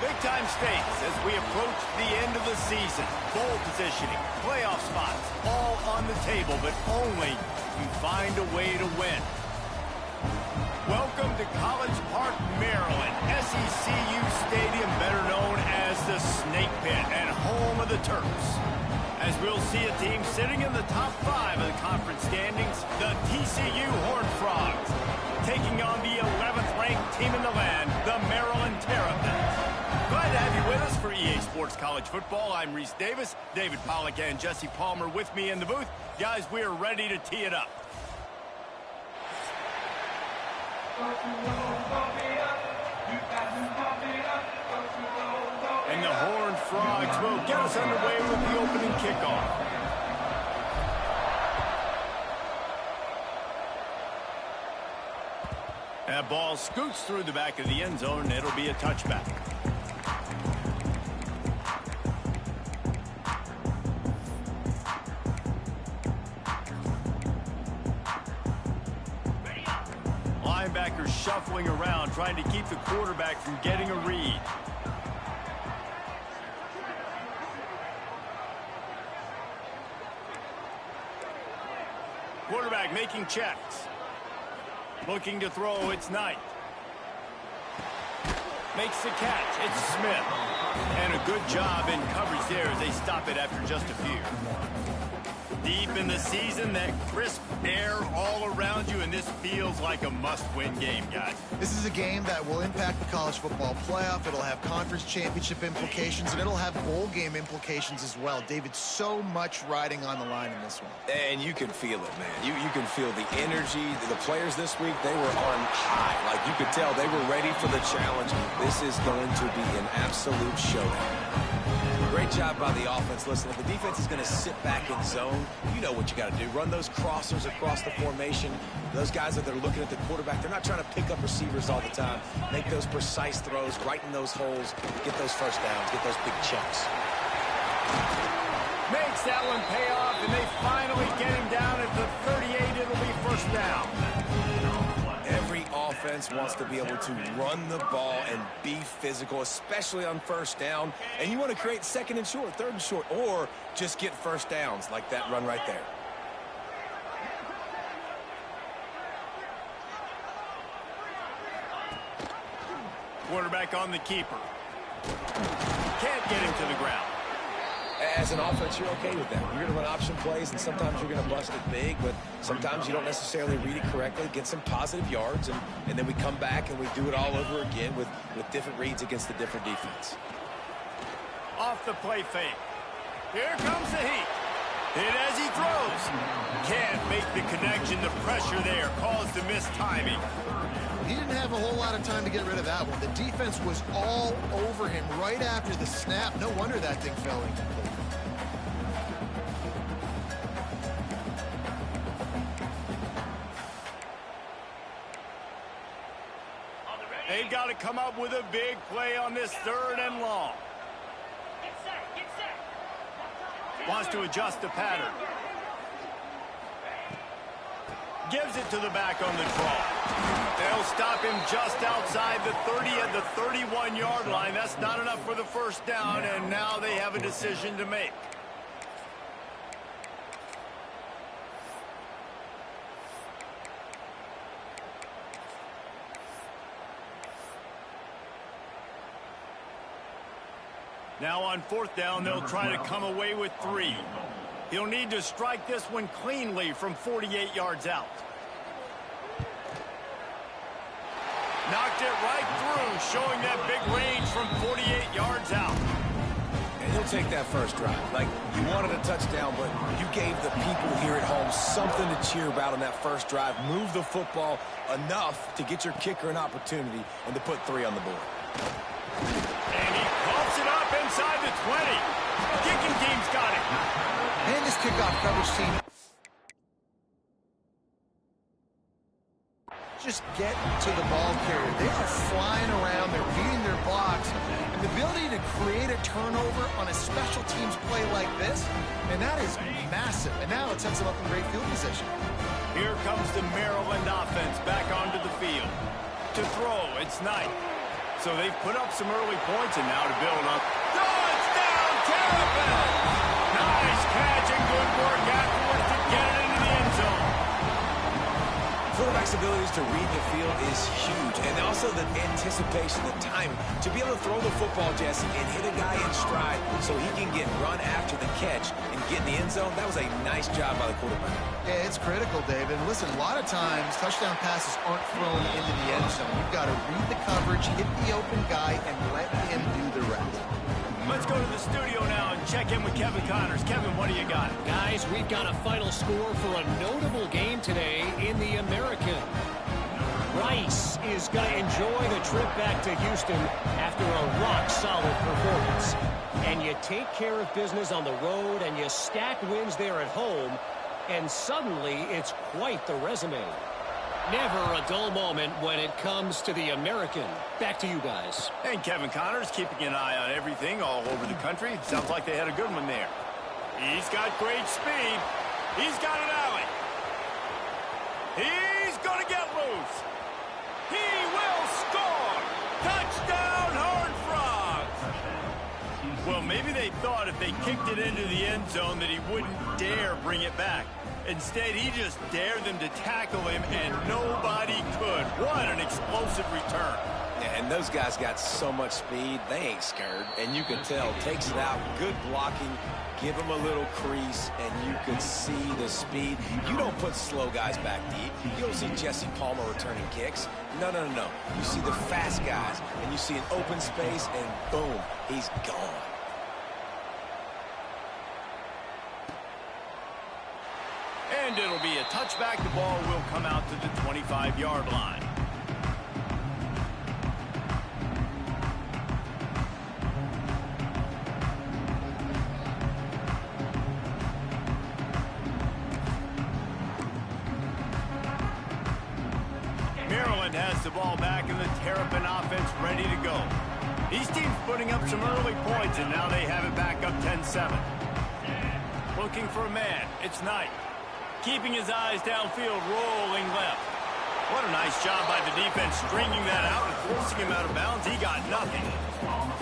Big-time stakes as we approach the end of the season. Bowl positioning, playoff spots, all on the table, but only if you find a way to win. Welcome to College Park, Maryland, SECU Stadium, better known as the Snake Pit and home of the Terps. As we'll see a team sitting in the top 5 of the conference standings, the TCU Horned Frogs, taking on the 11th ranked team in the land, the Maryland Terrapins. Glad to have you with us for EA Sports College Football. I'm Reese Davis, David Pollack and Jesse Palmer with me in the booth. Guys, we are ready to tee it up. And the Horned Frogs will get us underway with the opening kickoff. That ball scoots through the back of the end zone, and it'll be a touchback. Linebackers shuffling around, trying to keep the quarterback from getting a read. Quarterback making checks. Looking to throw, it's Knight. Makes the catch, it's Smith. And a good job in coverage there as they stop it after just a few. Deep in the season, that crisp air all around you, and this feels like a must-win game, guys. This is a game that will impact the college football playoff. It'll have conference championship implications, and it'll have bowl game implications as well. David, so much riding on the line in this one. And you can feel it, man. You can feel the energy. The players this week, they were on high. Like, you could tell they were ready for the challenge. This is going to be an absolute showdown. Great job by the offense. Listen, if the defense is going to sit back in zone, you know what you got to do. Run those crossers across the formation. Those guys that they're looking at the quarterback, they're not trying to pick up receivers all the time. Make those precise throws, right in those holes, get those first downs, get those big chunks. Makes that one pay off, and they finally get him down at the 38. It'll be first down. Every offense wants to be able to run the ball and be physical, especially on first down. And you want to create second and short, third and short, or just get first downs like that run right there. Quarterback on the keeper. Can't get him to the ground. As an offense, you're okay with that. You're going to run option plays, and sometimes you're going to bust it big, but sometimes you don't necessarily read it correctly, get some positive yards, and then we come back and we do it all over again with different reads against the different defense. Off the play fake. Here comes the heat. Hit as he throws. Can't make the connection. The pressure there caused the missed timing. He didn't have a whole lot of time to get rid of that one. The defense was all over him right after the snap. No wonder that thing fell incomplete. They've got to come up with a big play on this 3rd and long. Wants to adjust the pattern. Gives it to the back on the draw. They'll stop him just outside the 30 at the 31-yard line. That's not enough for the first down, and now they have a decision to make. Now on 4th down, they'll try to come away with 3. He'll need to strike this one cleanly from 48 yards out. Knocked it right through, showing that big range from 48 yards out. And he'll take that first drive. Like, you wanted a touchdown, but you gave the people here at home something to cheer about on that first drive. Move the football enough to get your kicker an opportunity and to put 3 on the board. And he pumps it up inside the 20. Kicking team's got it. And this kickoff coverage team just get to the ball carrier. They are flying around. They're beating their blocks. And the ability to create a turnover on a special teams play like this, and that is massive. And now it sets them up in great field position. Here comes the Maryland offense back onto the field. To throw, it's Knight. So they've put up some early points, and now to build up. Touchdown, Terrapin! Nice catch and good work afterwards to get it into the end zone. Quarterback's abilities to read the field is huge, and also the anticipation, the timing. To be able to throw the football, Jesse, and hit a guy in stride so he can get run after the catch and get in the end zone, that was a nice job by the quarterback. Yeah, it's critical, David. Listen, a lot of times touchdown passes aren't thrown into the end zone. You've got to read the coverage, hit the open guy, and let him do the rest. Let's go to the studio now and check in with Kevin Connors. Kevin, what do you got? Guys, we've got a final score for a notable game today in the American. Rice is going to enjoy the trip back to Houston after a rock-solid performance. And you take care of business on the road, and you stack wins there at home, and suddenly it's quite the resume. Never a dull moment when it comes to the American. Back to you guys. And Kevin Connors keeping an eye on everything all over the country. Sounds like they had a good one there. He's got great speed. He's got an alley. He's going to get loose. He will score. Touchdown, Horned Frogs. Well, maybe they thought if they kicked it into the end zone that he wouldn't dare bring it back. Instead, he just dared them to tackle him, and nobody could. What an explosive return. Yeah, and those guys got so much speed, they ain't scared. And you can tell, takes it out, good blocking, give him a little crease, and you can see the speed. You don't put slow guys back deep. You don't see Jesse Palmer returning kicks. No, no, no, no. You see the fast guys, and you see an open space, and boom, he's gone. And it'll be a touchback. The ball will come out to the 25-yard line. Maryland has the ball back and the Terrapin offense ready to go. These teams putting up some early points, and now they have it back up 10-7. Looking for a man. It's Knight. Keeping his eyes downfield, rolling left. What a nice job by the defense stringing that out and forcing him out of bounds. He got nothing.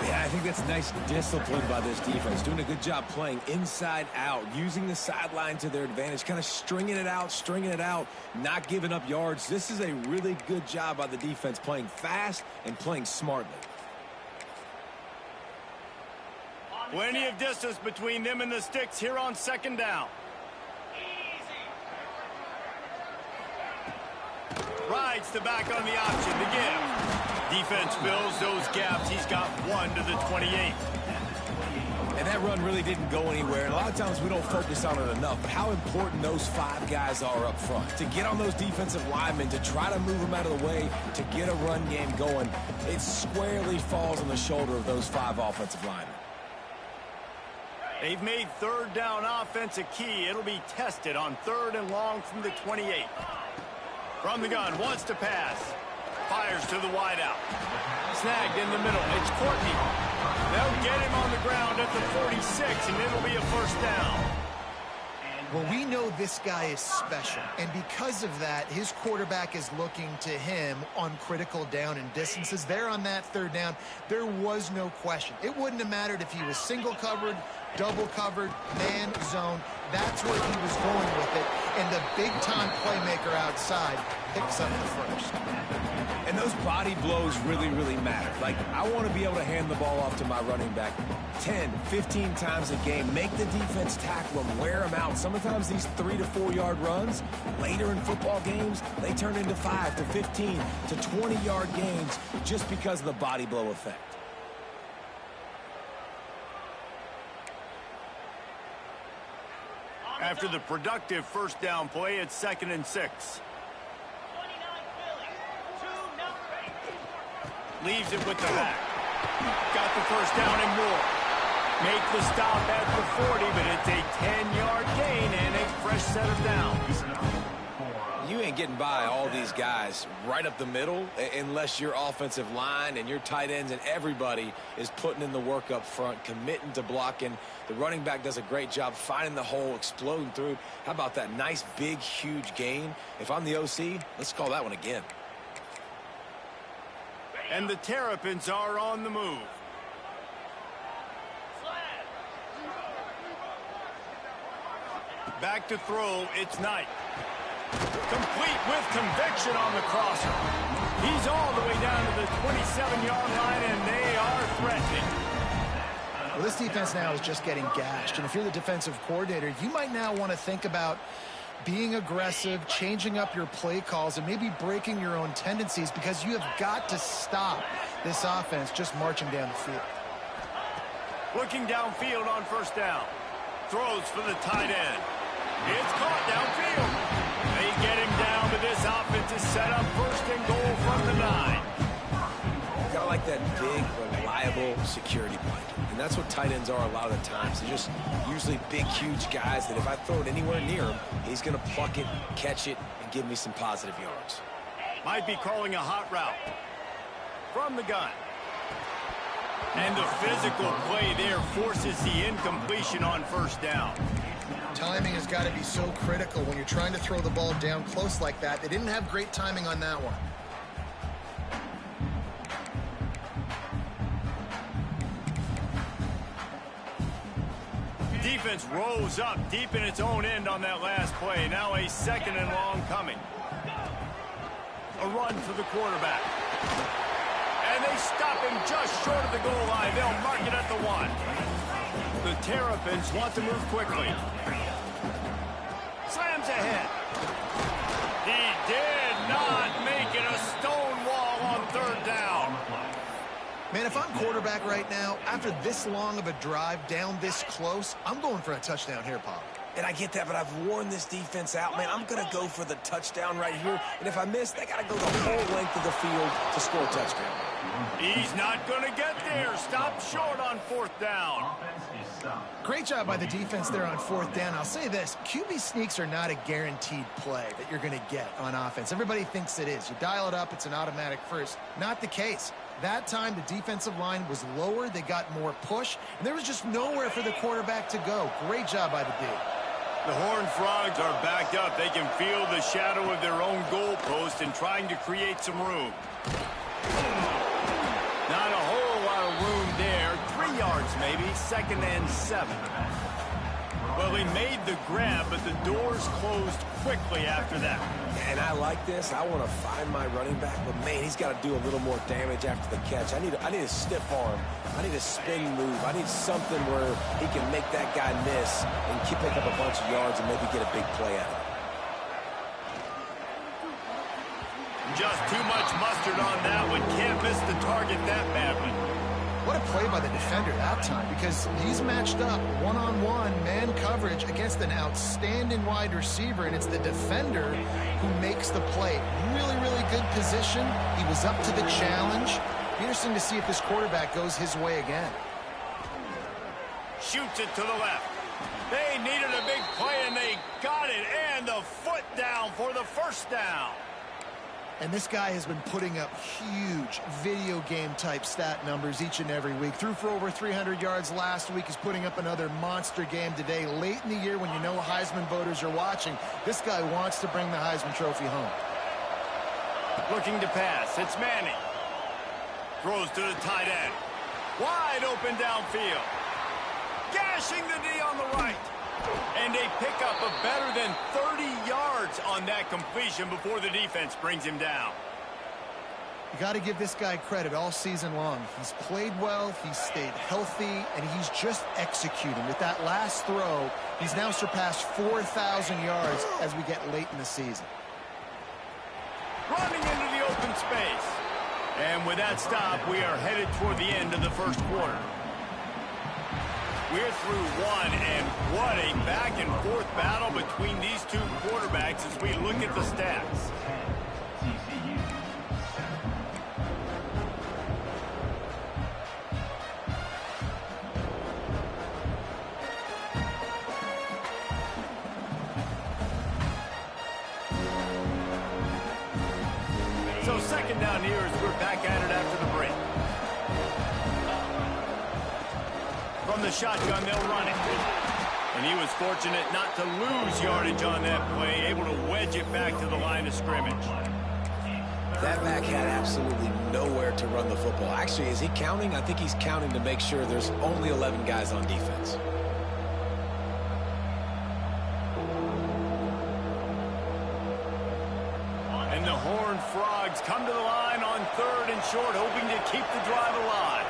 Yeah, I think that's nice discipline by this defense. Doing a good job playing inside out, using the sideline to their advantage, kind of stringing it out, not giving up yards. This is a really good job by the defense, playing fast and playing smartly. Plenty of distance between them and the sticks here on second down. Rides the back on the option to give. Defense fills those gaps. He's got one to the 28. And that run really didn't go anywhere. And a lot of times we don't focus on it enough. But how important those five guys are up front. To get on those defensive linemen, to try to move them out of the way, to get a run game going, it squarely falls on the shoulder of those five offensive linemen. They've made third down offense a key. It'll be tested on 3rd and long from the 28. From the gun, wants to pass. Fires to the wideout. Snagged in the middle. It's Courtney. They'll get him on the ground at the 46, and it'll be a first down. Well, we know this guy is special, and because of that, his quarterback is looking to him on critical down and distances. There on that 3rd down, there was no question. It wouldn't have mattered if he was single covered, double covered, man zone. That's where he was going with it, and the big-time playmaker outside picks up the first. And those body blows really, really matter. Like, I want to be able to hand the ball off to my running back 10, 15 times a game. Make the defense tackle him, wear him out. Sometimes these 3 to 4 yard runs, later in football games, they turn into 5 to 15 to 20-yard games just because of the body blow effect. After the productive first down play, it's 2nd and 6. Leaves it with the back. Got the first down and more. Make the stop at the 40, but it's a 10-yard gain and a fresh set of downs. You ain't getting by all these guys right up the middle unless your offensive line and your tight ends and everybody is putting in the work up front, committing to blocking. The running back does a great job finding the hole, exploding through. How about that nice, big, huge gain? If I'm the OC, let's call that one again. And the Terrapins are on the move. Back to throw, it's Knight. Complete with conviction on the crosser. He's all the way down to the 27-yard line, and they are threatening. Well, this defense now is just getting gashed. And if you're the defensive coordinator, you might now want to think about being aggressive, changing up your play calls, and maybe breaking your own tendencies, because you have got to stop this offense just marching down the field. Looking downfield on first down. Throws for the tight end. It's caught downfield. They get him down, but this offense is set up first and goal from the 9. Got like that big, reliable security blanket. And that's what tight ends are a lot of the times. They're just usually big, huge guys that if I throw it anywhere near him, he's going to pluck it, catch it, and give me some positive yards. Might be calling a hot route. From the gun. And the physical play there forces the incompletion on first down. Timing has got to be so critical when you're trying to throw the ball down close like that. They didn't have great timing on that one. Defense rose up deep in its own end on that last play. Now a second and long coming. A run for the quarterback. And they stop him just short of the goal line. They'll mark it at the 1. The Terrapins want to move quickly. Slams ahead. He did not make it a stone wall on third down. Man, if I'm quarterback right now, after this long of a drive down this close, I'm going for a touchdown here, Pop. And I get that, but I've worn this defense out. Man, I'm going to go for the touchdown right here. And if I miss, they got to go the whole length of the field to score a touchdown. He's not going to get there. Stop short on fourth down. Great job by the defense there on fourth down. I'll say this, QB sneaks are not a guaranteed play that you're going to get on offense. Everybody thinks it is. You dial it up, it's an automatic first. Not the case. That time, the defensive line was lower. They got more push, and there was just nowhere for the quarterback to go. Great job by the D. The Horned Frogs are backed up. They can feel the shadow of their own goalpost and trying to create some room. Not a whole lot of room there. 3 yards maybe, 2nd and 7. Well, he made the grab, but the doors closed quickly after that. And I like this. I want to find my running back, but man, he's got to do a little more damage after the catch. I need a stiff arm. I need a spin move. I need something where he can make that guy miss and pick up a bunch of yards and maybe get a big play out of it. Just too much mustard on that one. Can't miss the target that badly. What a play by the defender that time, because he's matched up one-on-one man coverage against an outstanding wide receiver, and it's the defender who makes the play. Really, really good position. He was up to the challenge. Be interesting to see if this quarterback goes his way again. Shoots it to the left. They needed a big play, and they got it, and the foot down for the first down. And this guy has been putting up huge video game type stat numbers each and every week. Threw for over 300 yards last week. He's putting up another monster game today. Late in the year when you know Heisman voters are watching, this guy wants to bring the Heisman Trophy home. Looking to pass. It's Manning. Throws to the tight end. Wide open downfield. Gashing the D on the right. And they pick up a better than 30 yards on that completion before the defense brings him down. You got to give this guy credit all season long. He's played well, he's stayed healthy, and he's just executing. With that last throw, he's now surpassed 4,000 yards as we get late in the season. Running into the open space. And with that stop, we are headed toward the end of the first quarter. We're through one, and what a back-and-forth battle between these two quarterbacks as we look at the stats. So second down here as we're back at it after the break. From the shotgun, they'll run it. And he was fortunate not to lose yardage on that play, able to wedge it back to the line of scrimmage. That back had absolutely nowhere to run the football. Actually, is he counting? I think he's counting to make sure there's only 11 guys on defense. And the Horned Frogs come to the line on 3rd and short, hoping to keep the drive alive.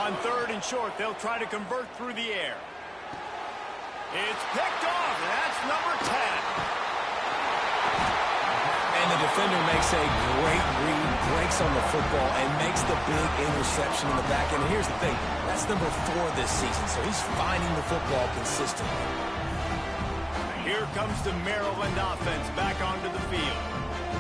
On 3rd and short, they'll try to convert through the air. It's picked off, and that's number 10. And the defender makes a great read, breaks on the football, and makes the big interception in the back end. And here's the thing, that's number 4 this season, so he's finding the football consistently. Here comes the Maryland offense back onto the field.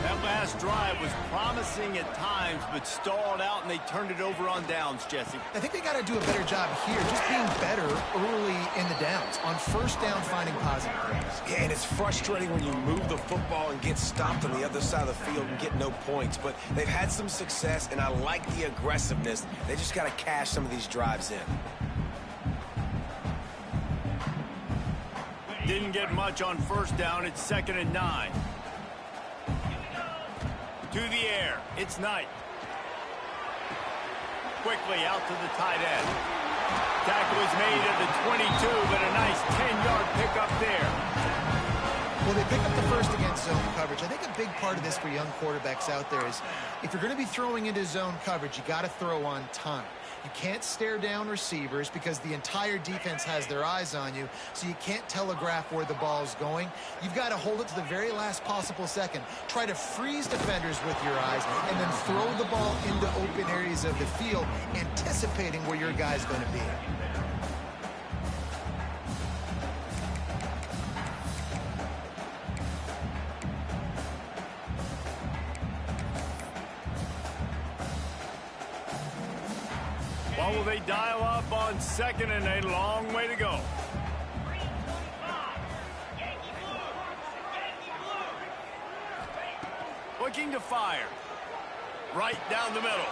That last drive was promising at times, but stalled out, and they turned it over on downs, Jesse. I think they got to do a better job here, just being better early in the downs. On 1st down, finding positive things. Yeah, and it's frustrating when you move the football and get stopped on the other side of the field and get no points. But they've had some success, and I like the aggressiveness. They just got to cash some of these drives in. Didn't get much on 1st down. It's 2nd and 9. To the air. It's Knight. Quickly out to the tight end. Tackle is made at the 22, but a nice 10-yard pickup there. Well, they pick up the first against zone coverage. I think a big part of this for young quarterbacks out there is if you're going to be throwing into zone coverage, you got to throw on time. You can't stare down receivers because the entire defense has their eyes on you, so you can't telegraph where the ball's going. You've got to hold it to the very last possible second. Try to freeze defenders with your eyes and then throw the ball into open areas of the field, anticipating where your guy's going to be. What will they dial up on 2nd and a long way to go? Looking to fire. Right down the middle.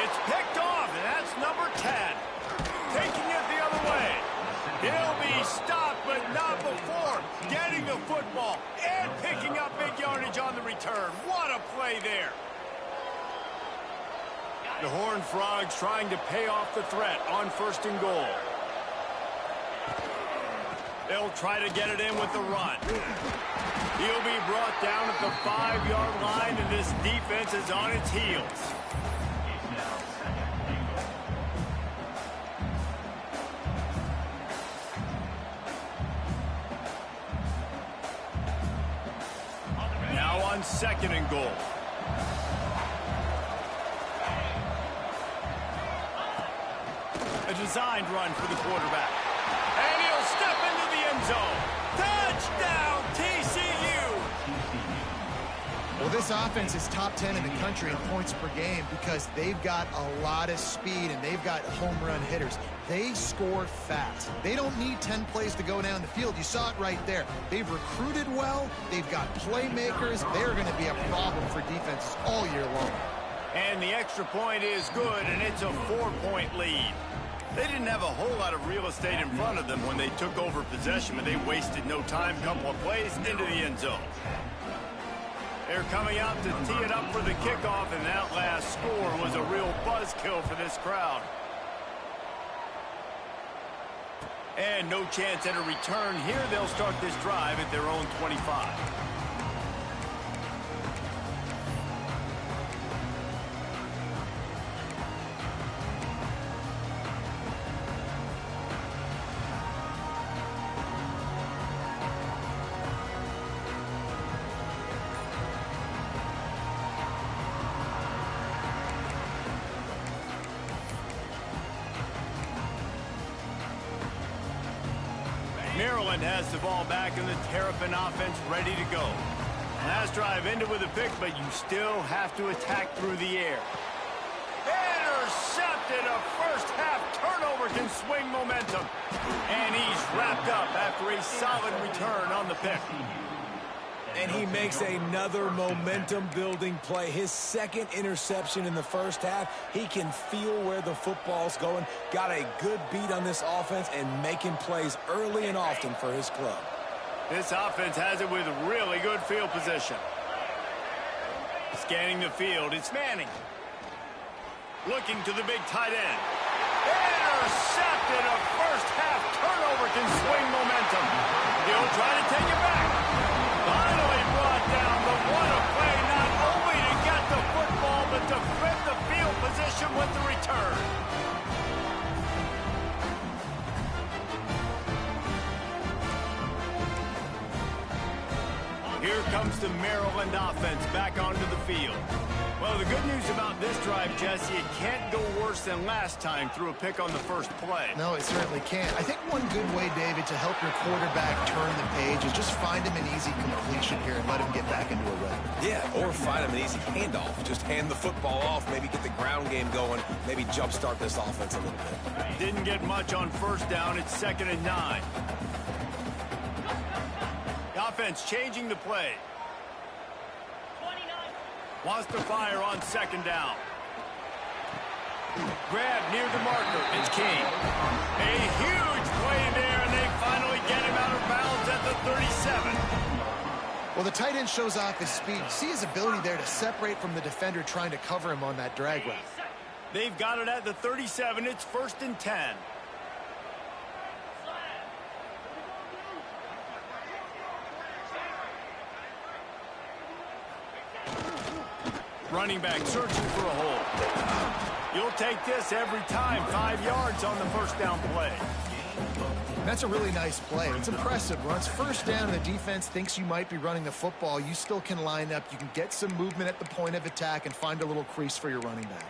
It's picked off, and that's number 10. Taking it the other way. He'll be stopped, but not before getting the football and picking up big yardage on the return. What a play there. The Horned Frogs trying to pay off the threat on 1st and goal. They'll try to get it in with the run. He'll be brought down at the 5-yard line, and this defense is on its heels. Now on 2nd and goal. A designed run for the quarterback. And he'll step into the end zone. Touchdown, TCU! Well, this offense is top 10 in the country in points per game because they've got a lot of speed and they've got home run hitters. They score fast. They don't need 10 plays to go down the field. You saw it right there. They've recruited well. They've got playmakers. They're going to be a problem for defenses all year long. And the extra point is good, and it's a 4-point lead. They didn't have a whole lot of real estate in front of them when they took over possession, but they wasted no time. Couple of plays into the end zone. They're coming out to tee it up for the kickoff, and that last score was a real buzzkill for this crowd. And no chance at a return here. They'll start this drive at their own 25. Maryland has the ball back in the Terrapin offense ready to go. Last drive ended with a pick, but you still have to attack through the air. Intercepted. A first-half turnover can swing momentum. And he's wrapped up after a solid return on the pick. And he makes another momentum-building play. His 2nd interception in the first half. He can feel where the football's going. Got a good beat on this offense and making plays early and often for his club. This offense has it with really good field position. Scanning the field, it's Manning. Looking to the big tight end. Intercepted. A first-half turnover can swing momentum. He'll try to take it back. Finally brought down, but what a play, not only to get the football, but to flip the field position with the return. Here comes the Maryland offense back onto the field. Well, the good news about this drive, Jesse, it can't go worse than last time through a pick on the first play. No, it certainly can't. I think one good way, David, to help your quarterback turn the page is just find him an easy completion here and let him get back into a rhythm. Yeah, or find him an easy handoff. Just hand the football off, maybe get the ground game going, maybe jumpstart this offense a little bit. Didn't get much on first down. It's 2nd and 9. The offense changing the play. Wants to fire on 2nd down. Grab near the marker. It's King. A huge play there, and they finally get him out of bounds at the 37. Well, the tight end shows off his speed. See his ability there to separate from the defender trying to cover him on that drag route. They've got it at the 37. It's 1st and 10. Running back searching for a hole. You'll take this every time. 5 yards on the first down play. That's a really nice play. It's impressive. When it's first down and the defense thinks you might be running the football, you still can line up. You can get some movement at the point of attack and find a little crease for your running back.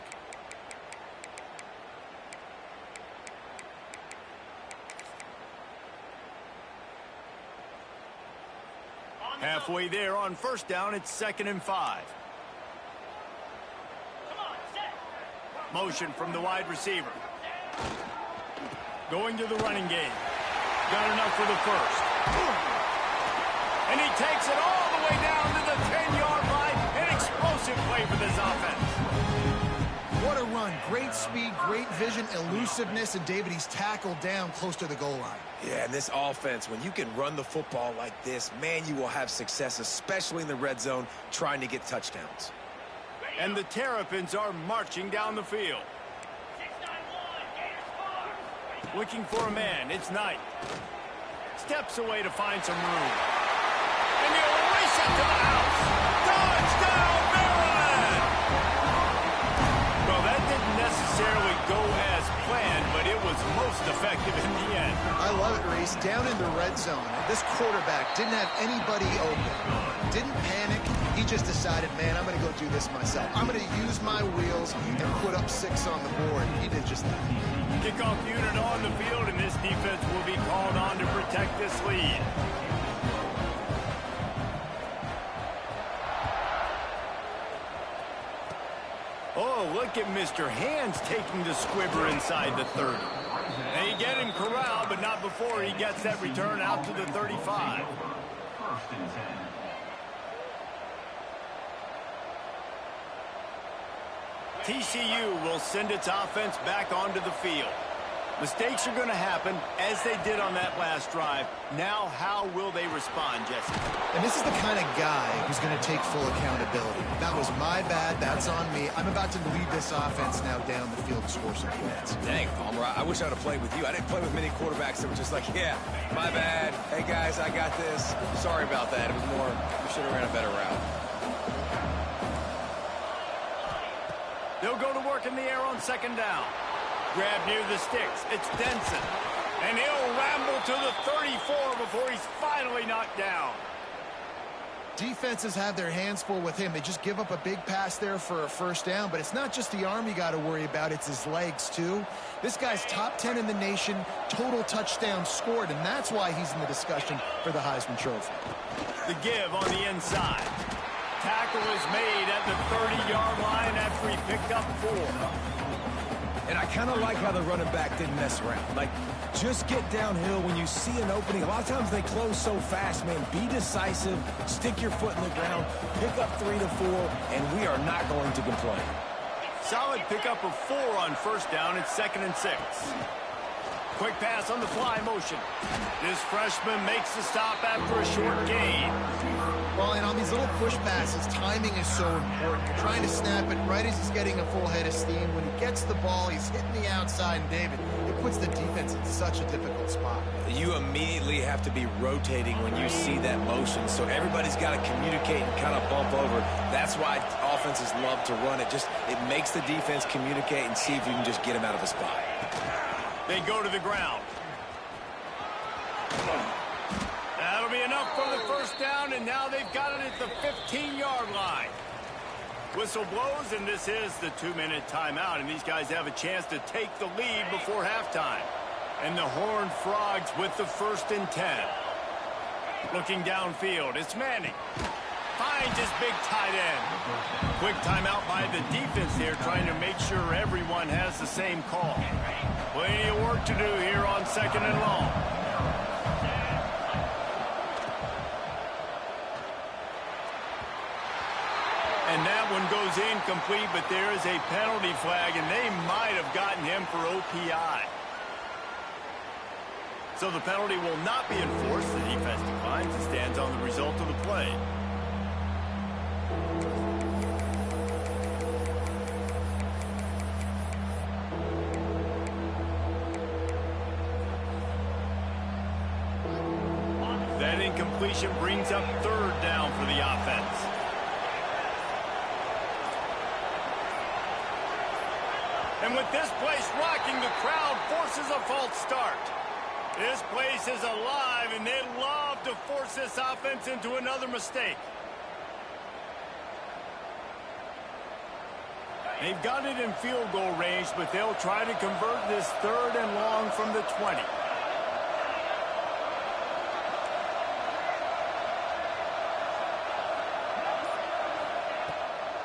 Halfway there on first down, it's 2nd and 5. Motion from the wide receiver. Going to the running game. Got enough for the first. And he takes it all the way down to the 10-yard line. An explosive play for this offense. What a run. Great speed, great vision, elusiveness, and David, he's tackled down close to the goal line. Yeah, and this offense, when you can run the football like this, man, you will have success, especially in the red zone, trying to get touchdowns. And the Terrapins are marching down the field. Looking for a man. It's Knight. Steps away to find some room. And he'll race it to the house. Touchdown, Maryland! Well, that didn't necessarily go as planned, but it was most effective in the end. I love it, Reese. Down in the red zone, this quarterback didn't have anybody open. Didn't panic. He just decided, man, I'm going to go do this myself. I'm going to use my wheels and put up 6 on the board. He did just that. Kickoff unit on the field, and this defense will be called on to protect this lead. Oh, look at Mr. Hands taking the squibber inside the 30. They get him corralled, but not before he gets that return out to the 35. TCU will send its offense back onto the field. Mistakes are going to happen, as they did on that last drive. Now, how will they respond, Jesse? And this is the kind of guy who's going to take full accountability. That was my bad. That's on me. I'm about to lead this offense now down the field to score some points. Dang, Palmer, I wish I would have played with you. I didn't play with many quarterbacks that were just like, yeah, my bad. Hey, guys, I got this. Sorry about that. It was more, we should have ran a better route. They'll go to work in the air on 2nd down. Grab near the sticks. It's Denson. And he'll ramble to the 34 before he's finally knocked down. Defenses have their hands full with him. They just give up a big pass there for a first down, but it's not just the arm you got to worry about, it's his legs too. This guy's top 10 in the nation, total touchdowns scored, and that's why he's in the discussion for the Heisman Trophy. The give on the inside. Tackle is made at the 30-yard line after he picked up 4. And I kind of like how the running back didn't mess around. Like, just get downhill when you see an opening. A lot of times they close so fast, man. Be decisive, stick your foot in the ground, pick up 3 to 4, and we are not going to complain. Solid pickup of 4 on first down. It's 2nd and 6. Quick pass on the fly motion. This freshman makes the stop after a short gain. Well, and on these little push passes, timing is so important. You're trying to snap it right as he's getting a full head of steam. When he gets the ball, he's hitting the outside, and David, it puts the defense in such a difficult spot. You immediately have to be rotating when you see that motion, so everybody's got to communicate and kind of bump over. That's why offenses love to run it. It makes the defense communicate and see if you can just get him out of a spot. They go to the ground. That'll be enough for the first down, and now they've got it at the 15-yard line. Whistle blows, and this is the 2-minute timeout, and these guys have a chance to take the lead before halftime. And the Horned Frogs with the 1st and 10. Looking downfield, it's Manning. Finds his big tight end. Quick timeout by the defense there, trying to make sure everyone has the same call. Plenty of work to do here on 2nd and long. And that one goes incomplete, but there is a penalty flag, and they might have gotten him for OPI. So the penalty will not be enforced. The defense declines and stands on the result of the play. That incompletion brings up 3rd down for the offense. And with this place rocking, the crowd forces a false start. This place is alive, and they love to force this offense into another mistake. They've got it in field goal range, but they'll try to convert this 3rd and long from the 20.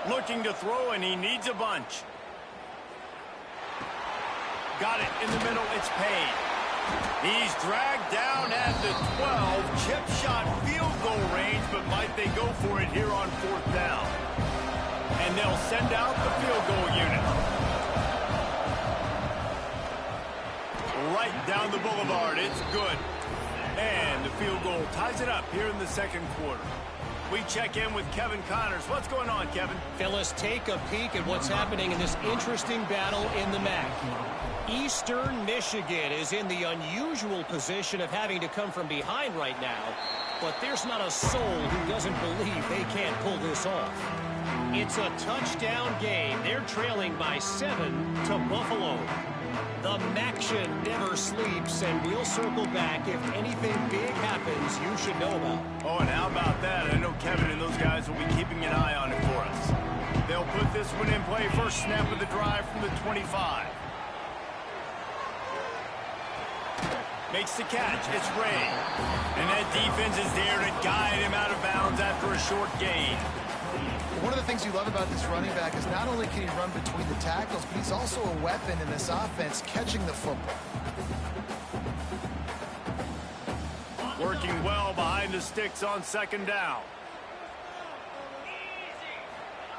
Looking to throw, and he needs a bunch. Got it in the middle. It's Payne. He's dragged down at the 12. Chip shot field goal range, but might they go for it here on 4th down? And they'll send out the field goal unit. Right down the boulevard. It's good. And the field goal ties it up here in the 2nd quarter. We check in with Kevin Connors. What's going on, Kevin? Phyllis, take a peek at what's happening in this interesting battle in the MAC. Eastern Michigan is in the unusual position of having to come from behind right now, but there's not a soul who doesn't believe they can't pull this off. It's a touchdown game. They're trailing by 7 to Buffalo. The Maction never sleeps, and we'll circle back if anything big happens you should know about. Oh, and how about that? I know Kevin and those guys will be keeping an eye on it for us. They'll put this one in play. First snap of the drive from the 25. Makes the catch. It's Ray. And that defense is there to guide him out of bounds after a short gain. One of the things you love about this running back is not only can he run between the tackles, but he's also a weapon in this offense catching the football. Working well behind the sticks on 2nd down.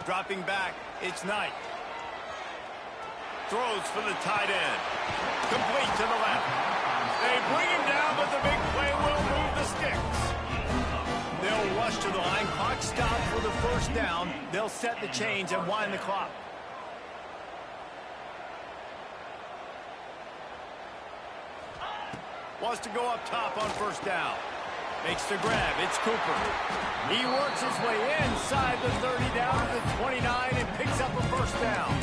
Dropping back, it's Knight. Throws for the tight end. Complete to the left. They bring him down, but the big play will move the sticks. They'll rush to the line. Clock stop for the 1st down. They'll set the chains and wind the clock. Wants to go up top on 1st down. Makes the grab. It's Cooper. He works his way inside the 30 down to the 29 and picks up a 1st down.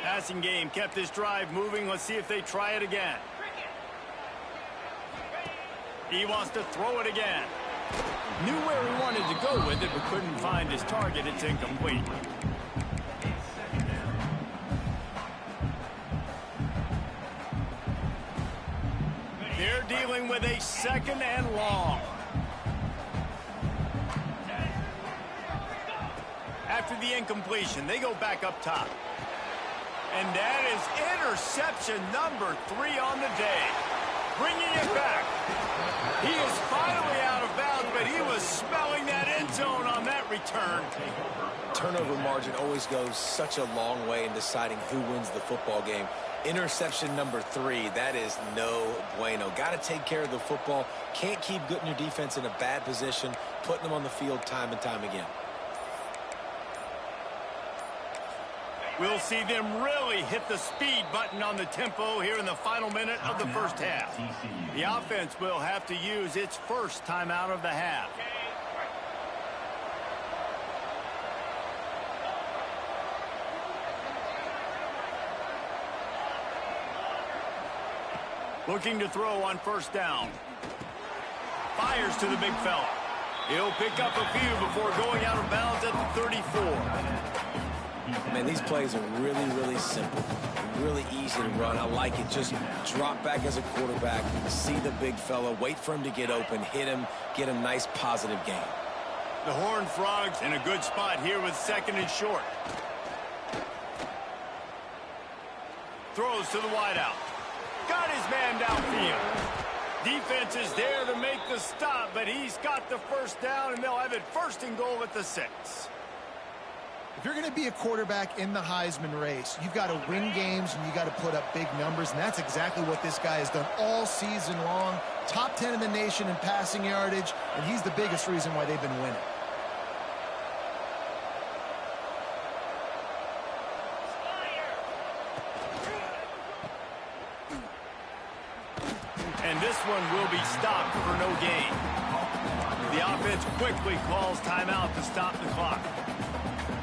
Passing game kept this drive moving. Let's see if they try it again. He wants to throw it again. Knew where he wanted to go with it, but couldn't find his target. It's incomplete. They're dealing with a 2nd and long. After the incompletion, they go back up top. And that is interception number 3 on the day. Bringing it back. He is finally out of bounds, but he was smelling that end zone on that return. Turnover margin always goes such a long way in deciding who wins the football game. Interception number 3, that is no bueno. Got to take care of the football. Can't keep putting your defense in a bad position, putting them on the field time and time again. We'll see them really hit the speed button on the tempo here in the final minute of the first half. The offense will have to use its first timeout of the half. Looking to throw on first down. Fires to the big fella. He'll pick up a few before going out of bounds at the 34. Man, these plays are really, really simple. Really easy to run. I like it. Just drop back as a quarterback, see the big fella, wait for him to get open, hit him, get a nice positive gain. The Horned Frogs in a good spot here with second and short. Throws to the wideout. Got his man downfield. Defense is there to make the stop, but he's got the first down, and they'll have it first and goal at the 6. If you're going to be a quarterback in the Heisman race, you've got to win games and you got to put up big numbers, and that's exactly what this guy has done all season long. Top 10 in the nation in passing yardage, and he's the biggest reason why they've been winning. And this one will be stopped for no gain. The offense quickly calls timeout to stop the clock.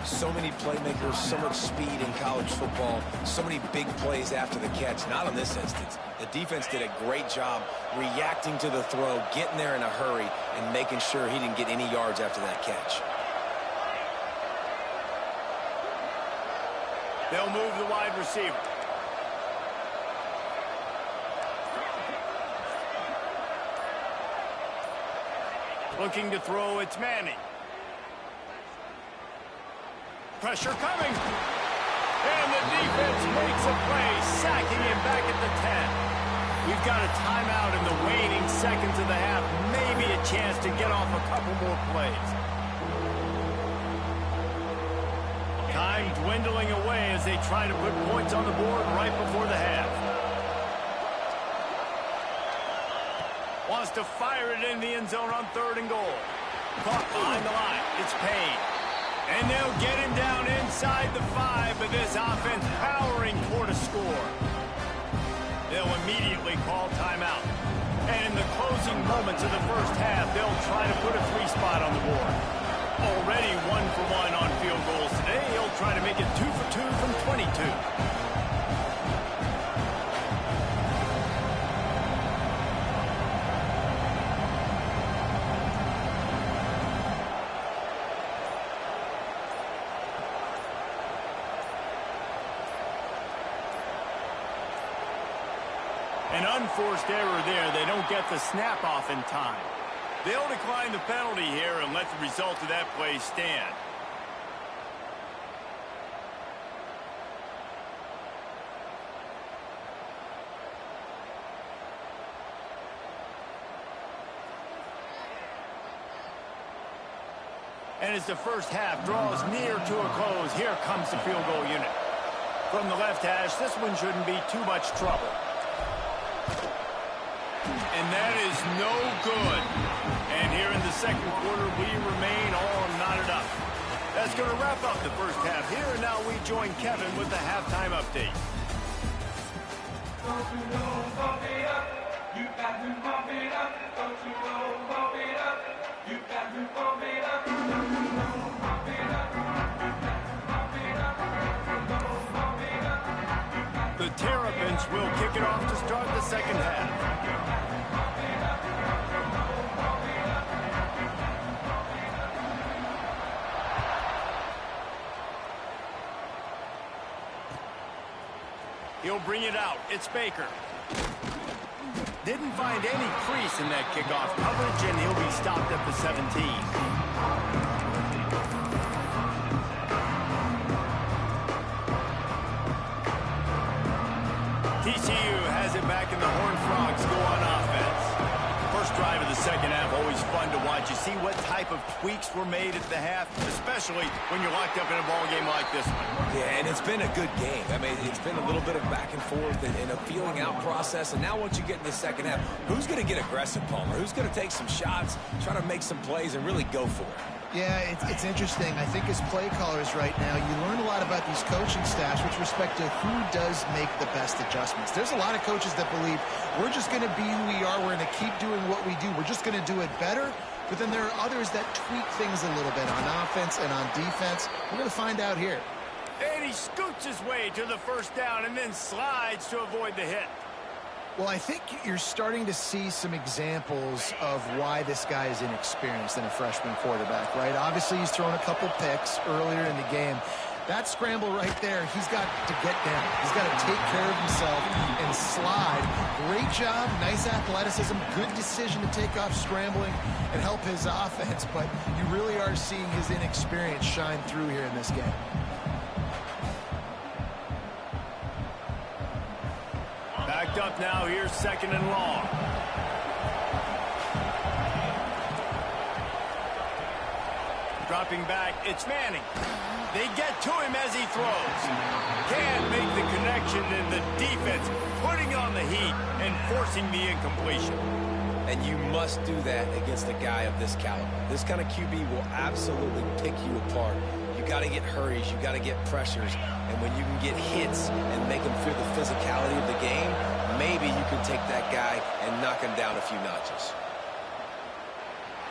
So many playmakers, so much speed in college football, so many big plays after the catch. Not in this instance. The defense did a great job reacting to the throw, getting there in a hurry, and making sure he didn't get any yards after that catch. They'll move the wide receiver. Looking to throw, it's Manning. Pressure coming. And the defense makes a play, sacking him back at the 10. We've got a timeout in the waning seconds of the half. Maybe a chance to get off a couple more plays. Time dwindling away as they try to put points on the board right before the half. Wants to fire it in the end zone on 3rd and goal. Caught behind the line. It's Payne. And they'll get him down inside the 5, but this offense powering toward a score. They'll immediately call timeout. And in the closing moments of the first half, they'll try to put a 3 spot on the board. Already 1 for 1 on field goals today. He'll try to make it 2 for 2 from 22. An unforced error there. They don't get the snap off in time. They'll decline the penalty here and let the result of that play stand. And as the first half draws near to a close, here comes the field goal unit. From the left hash, this one shouldn't be too much trouble. And that is no good. And here in the second quarter, we remain all knotted up. That's going to wrap up the first half here. And now we join Kevin with the halftime update. Don't you know, pump it up. You got to pump it up. Don't you know, pump it up. You got to pump it up. Don't you know, pump it up. You got to pump it up. Don't you know, pump it up. The Terrapins will kick it off to start the second half. He'll bring it out. It's Baker. Didn't find any crease in that kickoff coverage, and he'll be stopped at the 17. TCU has it back, and the Horned Frogs go on offense. First drive of the second half, always fun to watch. You see what type of tweaks were made at the half, especially when you're locked up in a ball game like this one. Yeah, and it's been a good game. I mean, it's been a little bit of back and forth and a feeling out process. And now once you get in the second half, who's going to get aggressive, Palmer? Who's going to take some shots, try to make some plays, and really go for it? Yeah, it's interesting. I think as play callers right now, you learn a lot about these coaching staffs with respect to who does make the best adjustments. There's a lot of coaches that believe we're just going to be who we are. We're going to keep doing what we do. We're just going to do it better. But then there are others that tweak things a little bit on offense and on defense. We're going to find out here. And he scoots his way to the first down and then slides to avoid the hit. Well, I think you're starting to see some examples of why this guy is inexperienced in a freshman quarterback, right? Obviously, he's thrown a couple picks earlier in the game. That scramble right there, he's got to get down. He's got to take care of himself and slide. Great job, nice athleticism, good decision to take off scrambling and help his offense, but you really are seeing his inexperience shine through here in this game. Backed up now, here's second and long. Dropping back, it's Manning. They get to him as he throws. Can't make the connection, and the defense putting on the heat and forcing the incompletion. And you must do that against a guy of this caliber. This kind of QB will absolutely pick you apart. You got to get hurries, you got to get pressures, and when you can get hits and make him feel the physicality of the game, maybe you can take that guy and knock him down a few notches.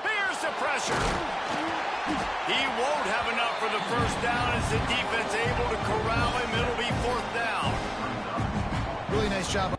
Here's the pressure. He won't have enough for the first down as the defense able to corral him. It'll be fourth down. Really nice job.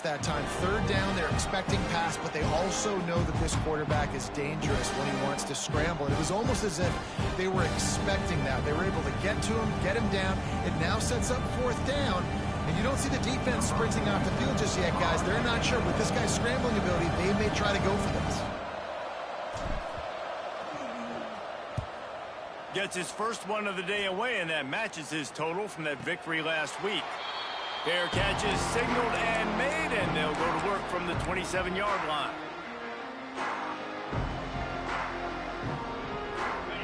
That time, third down, they're expecting pass, but they also know that this quarterback is dangerous when he wants to scramble. And it was almost as if they were expecting that. They were able to get to him, get him down. It now sets up fourth down, and you don't see the defense sprinting off the field just yet, guys. They're not sure. With this guy's scrambling ability, they may try to go for this. Gets his first one of the day away, and that matches his total from that victory last week. Fair catch is signaled and made, and they'll go to work from the 27-yard line.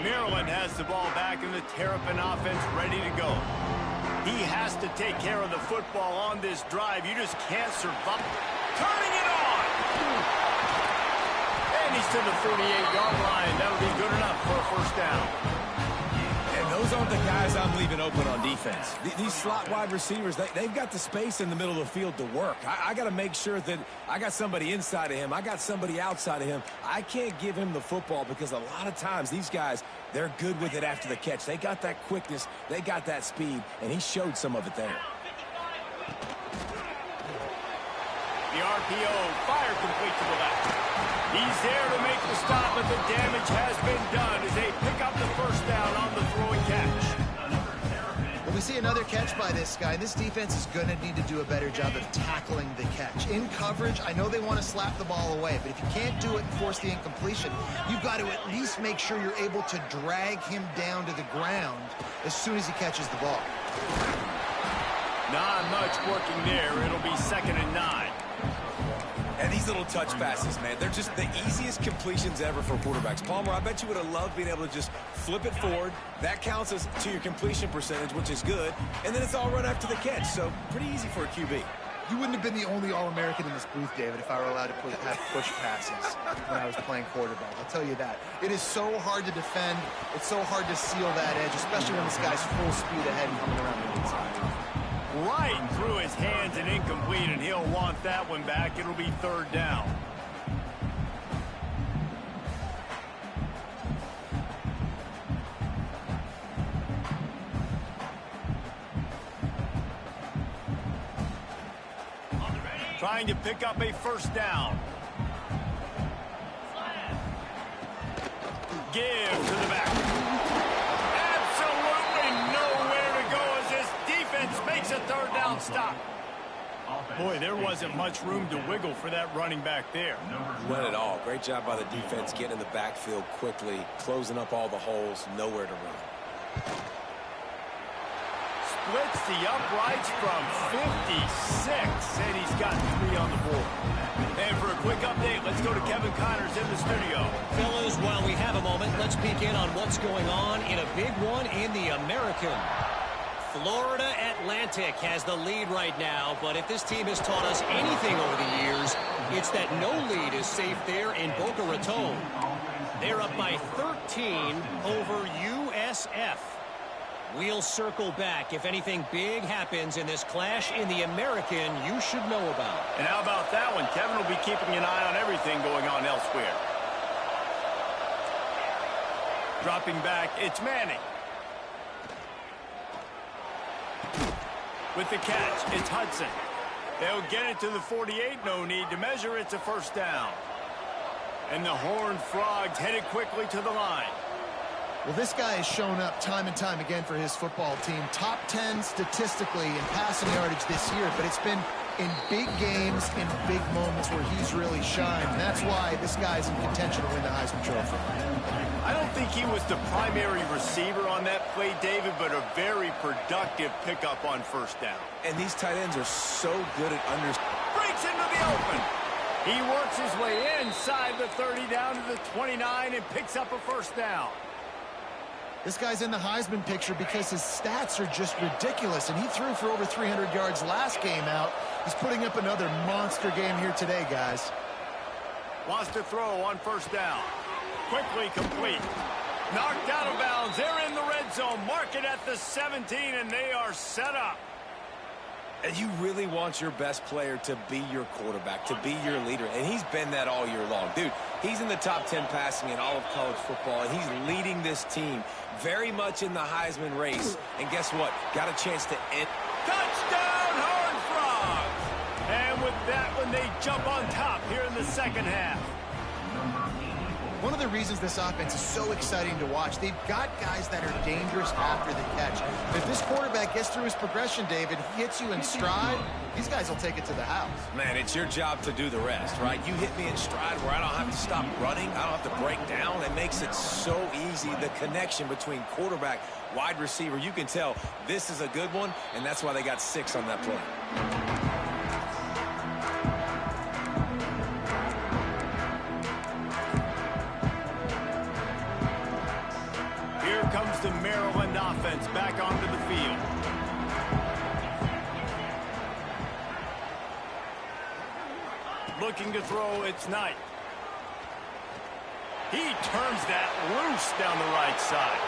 Maryland has the ball back, and the Terrapin offense ready to go. He has to take care of the football on this drive. You just can't survive. Turning it on! And he's to the 48-yard line. That'll be good enough for a first down. Those aren't the guys I'm leaving open on defense. These slot wide receivers, they've got the space in the middle of the field to work. I got to make sure that I got somebody inside of him. I got somebody outside of him. I can't give him the football because a lot of times these guys, they're good with it after the catch. They got that quickness. They got that speed, and he showed some of it there. The RPO, fire complete to the left. He's there to make the stop, but the damage has been done as they pick up the first down on the throwing catch. Well, we see another catch by this guy. This defense is going to need to do a better job of tackling the catch. In coverage, I know they want to slap the ball away, but if you can't do it and force the incompletion, you've got to at least make sure you're able to drag him down to the ground as soon as he catches the ball. Not much working there. It'll be 2nd and 9. And these little touch passes, man, they're just the easiest completions ever for quarterbacks. Palmer, I bet you would have loved being able to just flip it forward. That counts as to your completion percentage, which is good. And then it's all run after the catch, so pretty easy for a QB. You wouldn't have been the only All-American in this booth, David, if I were allowed to have push passes when I was playing quarterback. I'll tell you that. It is so hard to defend. It's so hard to seal that edge, especially when this guy's full speed ahead and coming around the inside. Right through his hands and incomplete, and he'll want that one back. It'll be 3rd down. trying to pick up a first down. Give to the back. Absolutely nowhere to go as this defense makes a third down stop. Boy, there wasn't much room to wiggle for that running back there. None at all. Great job by the defense getting in the backfield quickly, closing up all the holes, nowhere to run. Splits the uprights from 56, and he's got 3 on the board. And for a quick update, let's go to Kevin Connors in the studio. Fellas, while we have a moment, let's peek in on what's going on in a big one in the American. Florida Atlantic has the lead right now, but if this team has taught us anything over the years, it's that no lead is safe there in Boca Raton. They're up by 13 over USF. We'll circle back if anything big happens in this clash in the American you should know about. And how about that one? Kevin will be keeping an eye on everything going on elsewhere. Dropping back, it's Manning. With the catch, it's Hudson. They'll get it to the 48, no need to measure, it's a first down. And the Horned Frogs headed quickly to the line. Well, this guy has shown up time and time again for his football team. Top 10 statistically in passing yardage this year, but it's been in big games, in big moments where he's really shined. And that's why this guy's in contention to win the Heisman Trophy. I don't think he was the primary receiver on that play, David, but a very productive pickup on first down. And these tight ends are so good at Breaks into the open. He works his way inside the 30 down to the 29 and picks up a first down. This guy's in the Heisman picture because his stats are just ridiculous, and he threw for over 300 yards last game out. He's putting up another monster game here today, guys. Wants to throw on first down. Quickly complete. Knocked out of bounds. They're in the red zone. Mark it at the 17, and they are set up. And you really want your best player to be your quarterback, to be your leader. And he's been that all year long. Dude, he's in the top 10 passing in all of college football, and he's leading this team very much in the Heisman race. And guess what? Got a chance to end. Touchdown, Horned Frogs! And with that one, they jump on top here in the second half. One of the reasons this offense is so exciting to watch, they've got guys that are dangerous after the catch. If this quarterback gets through his progression, David, he hits you in stride, these guys will take it to the house. Man, it's your job to do the rest, right? You hit me in stride where I don't have to stop running. I don't have to break down. It makes it so easy, the connection between quarterback, wide receiver. You can tell this is a good one, and that's why they got 6 on that play. Comes the Maryland offense back onto the field. Looking to throw, it's Knight. He turns that loose down the right side.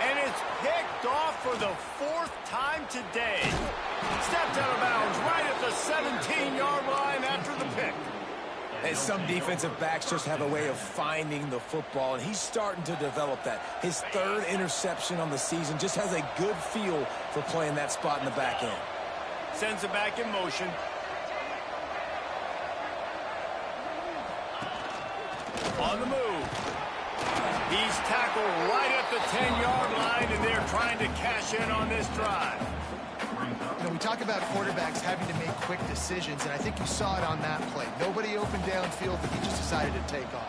And it's picked off for the 4th time today. Stepped out of bounds right at the 17-yard line after the pick. And some defensive backs just have a way of finding the football, and he's starting to develop that. His 3rd interception on the season, just has a good feel for playing that spot in the back end. Sends it back in motion. On the move. He's tackled right at the 10-yard line, and they're trying to cash in on this drive. You know, we talk about quarterbacks having to make quick decisions, and I think you saw it on that play. Nobody opened downfield, but he just decided to take off.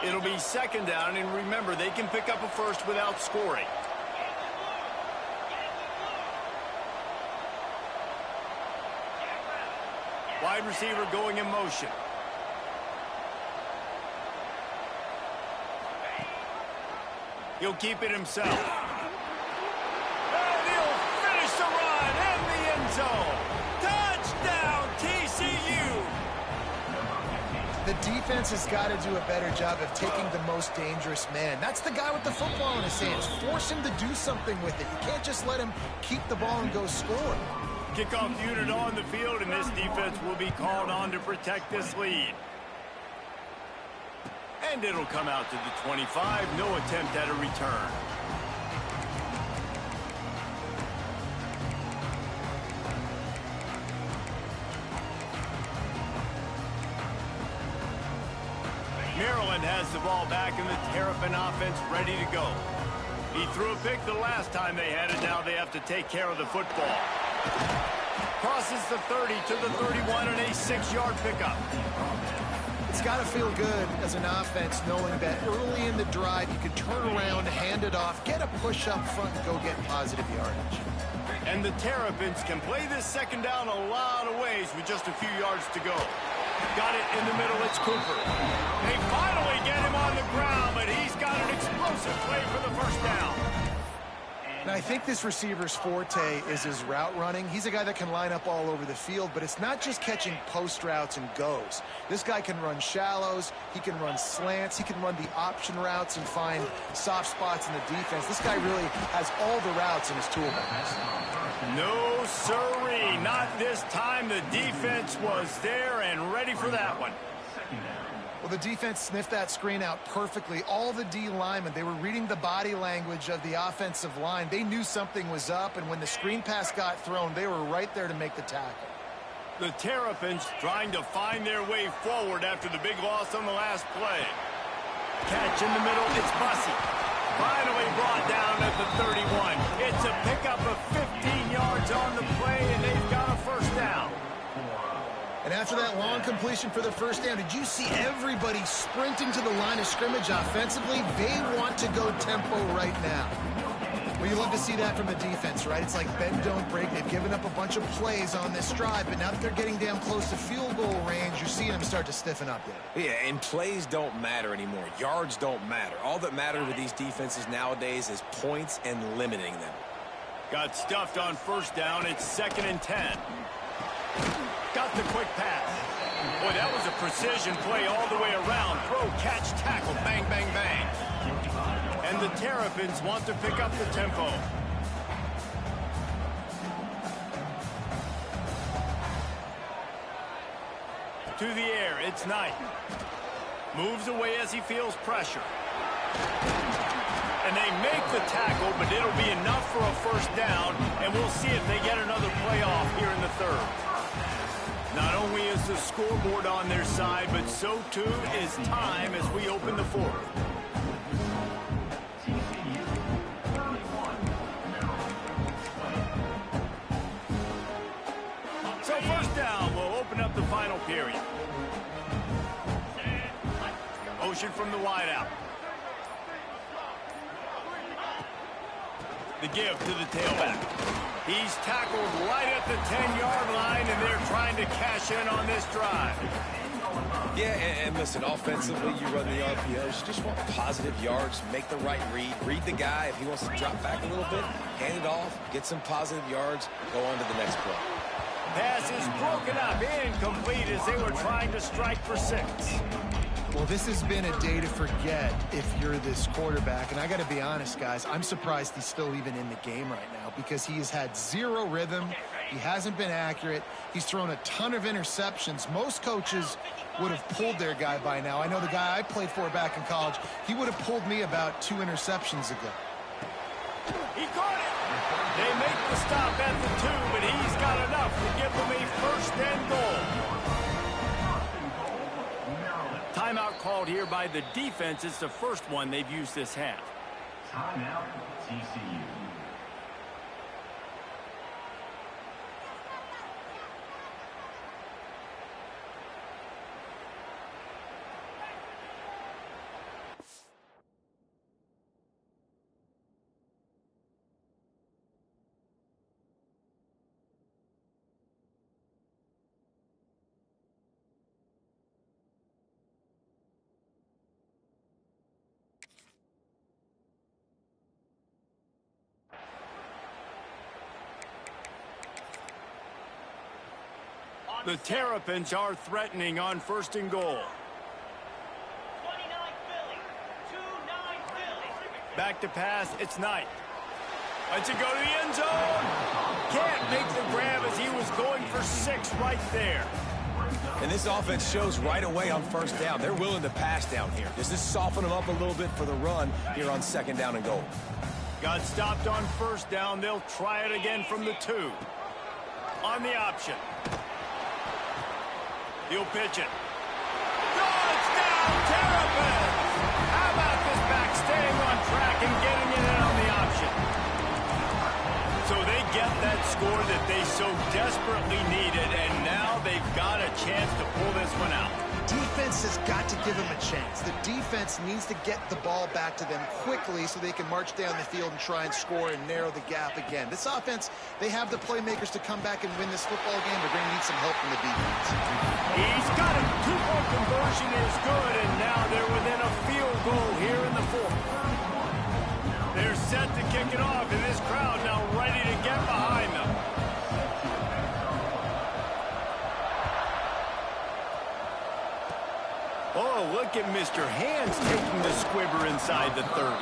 It'll be second down, and remember, they can pick up a first without scoring. Wide receiver going in motion. He'll keep it himself. Touchdown, TCU! The defense has got to do a better job of taking the most dangerous man. That's the guy with the football in his hands. Force him to do something with it. You can't just let him keep the ball and go score. Kickoff unit on the field, and this defense will be called on to protect this lead. And it'll come out to the 25. No attempt at a return. Hunt has the ball back in the Terrapin offense ready to go. He threw a pick the last time they had it. Now they have to take care of the football. Crosses the 30 to the 31 and a 6-yard pickup. It's got to feel good as an offense knowing that early in the drive you can turn around, hand it off, get a push up front, and go get positive yardage. And the Terrapins can play this second down a lot of ways with just a few yards to go. Got it in the middle, it's Cooper. They finally get him on the ground, but he's got an explosive play for the first down. And I think this receiver's forte is his route running. He's a guy that can line up all over the field, but it's not just catching post routes and goes. This guy can run shallows, he can run slants, he can run the option routes and find soft spots in the defense. This guy really has all the routes in his toolbox. No, sirree, not this time. The defense was there and ready for that one. Well, the defense sniffed that screen out perfectly. All the D linemen, they were reading the body language of the offensive line. They knew something was up, and when the screen pass got thrown, they were right there to make the tackle. The Terrapins trying to find their way forward after the big loss on the last play. Catch in the middle, it's Bussey. Finally brought down at the 31. It's a pickup of 15 yards on the play, and they've got a first down. And after that long completion for the first down, did you see everybody sprinting to the line of scrimmage offensively? They want to go tempo right now. Well, you love to see that from the defense, right? It's like bend, don't break. They've given up a bunch of plays on this drive, but now that they're getting down close to field goal range, you're seeing them start to stiffen up there. Yeah, and plays don't matter anymore. Yards don't matter. All that matters with these defenses nowadays is points and limiting them. Got stuffed on first down. It's 2nd and 10. Got the quick pass. Boy, that was a precision play all the way around. Throw, catch, tackle, bang, bang, bang. And the Terrapins want to pick up the tempo. To the air, it's Knight. Moves away as he feels pressure. And they make the tackle, but it'll be enough for a first down, and we'll see if they get another play off here in the third. Not only is the scoreboard on their side, but so too is time as we open the fourth. So first down, we'll open up the final period. Motion from the wideout. The give to the tailback. He's tackled right at the 10-yard line, and they're trying to cash in on this drive. Yeah, and listen, offensively, you run the RPOs. You just want positive yards, make the right read the guy. If he wants to drop back a little bit, hand it off, get some positive yards, go on to the next play. Pass is broken up, incomplete as they were trying to strike for 6. Well, this has been a day to forget if you're this quarterback. And I got to be honest, guys, I'm surprised he's still even in the game right now because he has had zero rhythm. He hasn't been accurate. He's thrown a ton of interceptions. Most coaches would have pulled their guy by now. I know the guy I played for back in college, he would have pulled me about 2 interceptions ago. He caught it. They make the stop at the 2, but he's got enough to give them a first and goal. Timeout called here by the defense. It's the first one they've used this half. Timeout, TCU. The Terrapins are threatening on 1st and goal. Back to pass, it's Knight. Lets it go to the end zone. Can't make the grab as he was going for 6 right there. And this offense shows right away on first down. They're willing to pass down here. Does this soften them up a little bit for the run here on 2nd down and goal? Got stopped on first down. They'll try it again from the 2. On the option. He'll pitch it. Touchdown, Terrapins! score that they so desperately needed, and now they've got a chance to pull this one out. Defense has got to give them a chance. The defense needs to get the ball back to them quickly so they can march down the field and try and score and narrow the gap again. This offense, they have the playmakers to come back and win this football game. They're going to need some help from the defense. He's got it. Two-point conversion is good, and now they're within a field goal here in the fourth. They're set to kick it off, and this crowd now ready to get behind them. Oh, look at Mr. Hands taking the squibber inside the 30.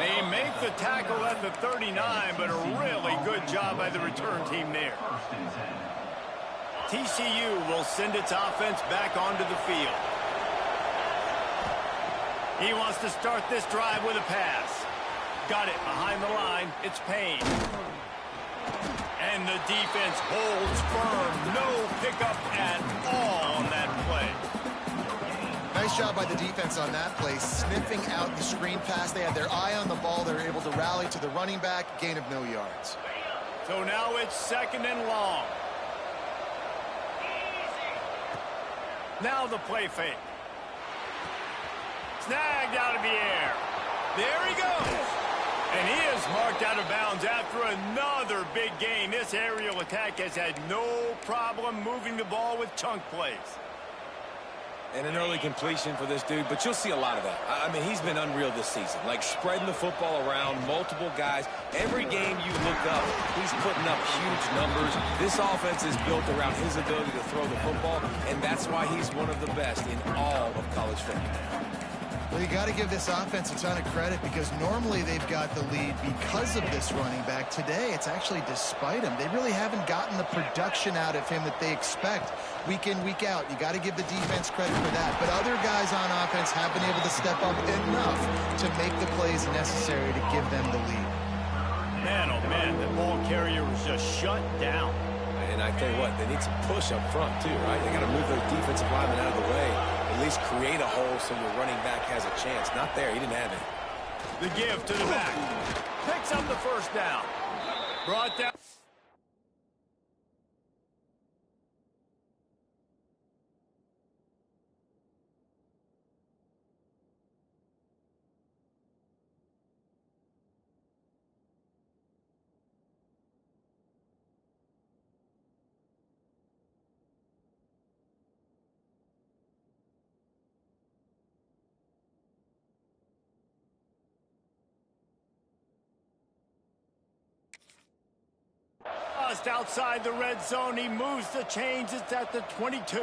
They make the tackle at the 39, but a really good job by the return team there. TCU will send its offense back onto the field. He wants to start this drive with a pass. Got it behind the line. It's Payne. And the defense holds firm. No pickup at all on that play. Nice job by the defense on that play, sniffing out the screen pass. They had their eye on the ball. They were able to rally to the running back, gain of no yards. So now it's second and long. Now the play fake. Snagged out of the air. There he goes. And he is marked out of bounds after another big gain. This aerial attack has had no problem moving the ball with chunk plays. And an early completion for this dude, but you'll see a lot of that. I mean, he's been unreal this season, like spreading the football around, multiple guys. Every game you look up, he's putting up huge numbers. This offense is built around his ability to throw the football, and that's why he's one of the best in all of college football. Well, you got to give this offense a ton of credit because normally they've got the lead because of this running back. Today, it's actually despite him. They really haven't gotten the production out of him that they expect week in, week out. You got to give the defense credit for that. But other guys on offense have been able to step up enough to make the plays necessary to give them the lead. Man, oh man, the ball carrier was just shut down. And I tell you what, they need some push up front too, right? They got to move those defensive linemen out of the way. At least create a hole so your running back has a chance. Not there. He didn't have it. The give to the back. Picks up the first down. Brought down. Just outside the red zone. He moves the chains. It's at the 22.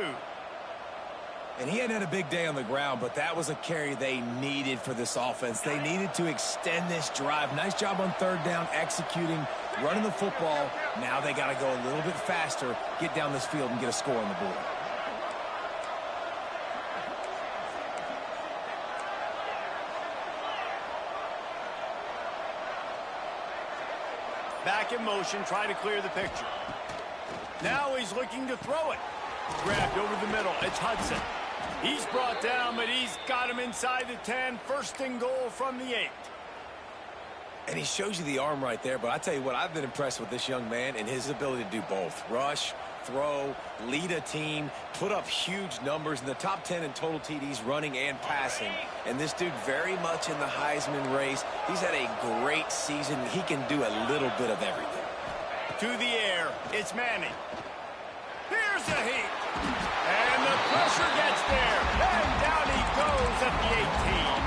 And he hadn't had a big day on the ground, but that was a carry they needed for this offense. They needed to extend this drive. Nice job on third down, executing, running the football. Now they got to go a little bit faster, get down this field, and get a score on the board. Back in motion, try to clear the picture. Now he's looking to throw it. Grabbed over the middle. It's Hudson. He's brought down, but he's got him inside the 10. First and goal from the 8. And he shows you the arm right there, but I tell you what, I've been impressed with this young man and his ability to do both. Rush, throw, lead a team, put up huge numbers in the top 10 in total TDs running and passing. And this dude very much in the Heisman race. He's had a great season. He can do a little bit of everything. To the air, it's Manning. Here's a heat. And the pressure gets there. And down he goes at the 18.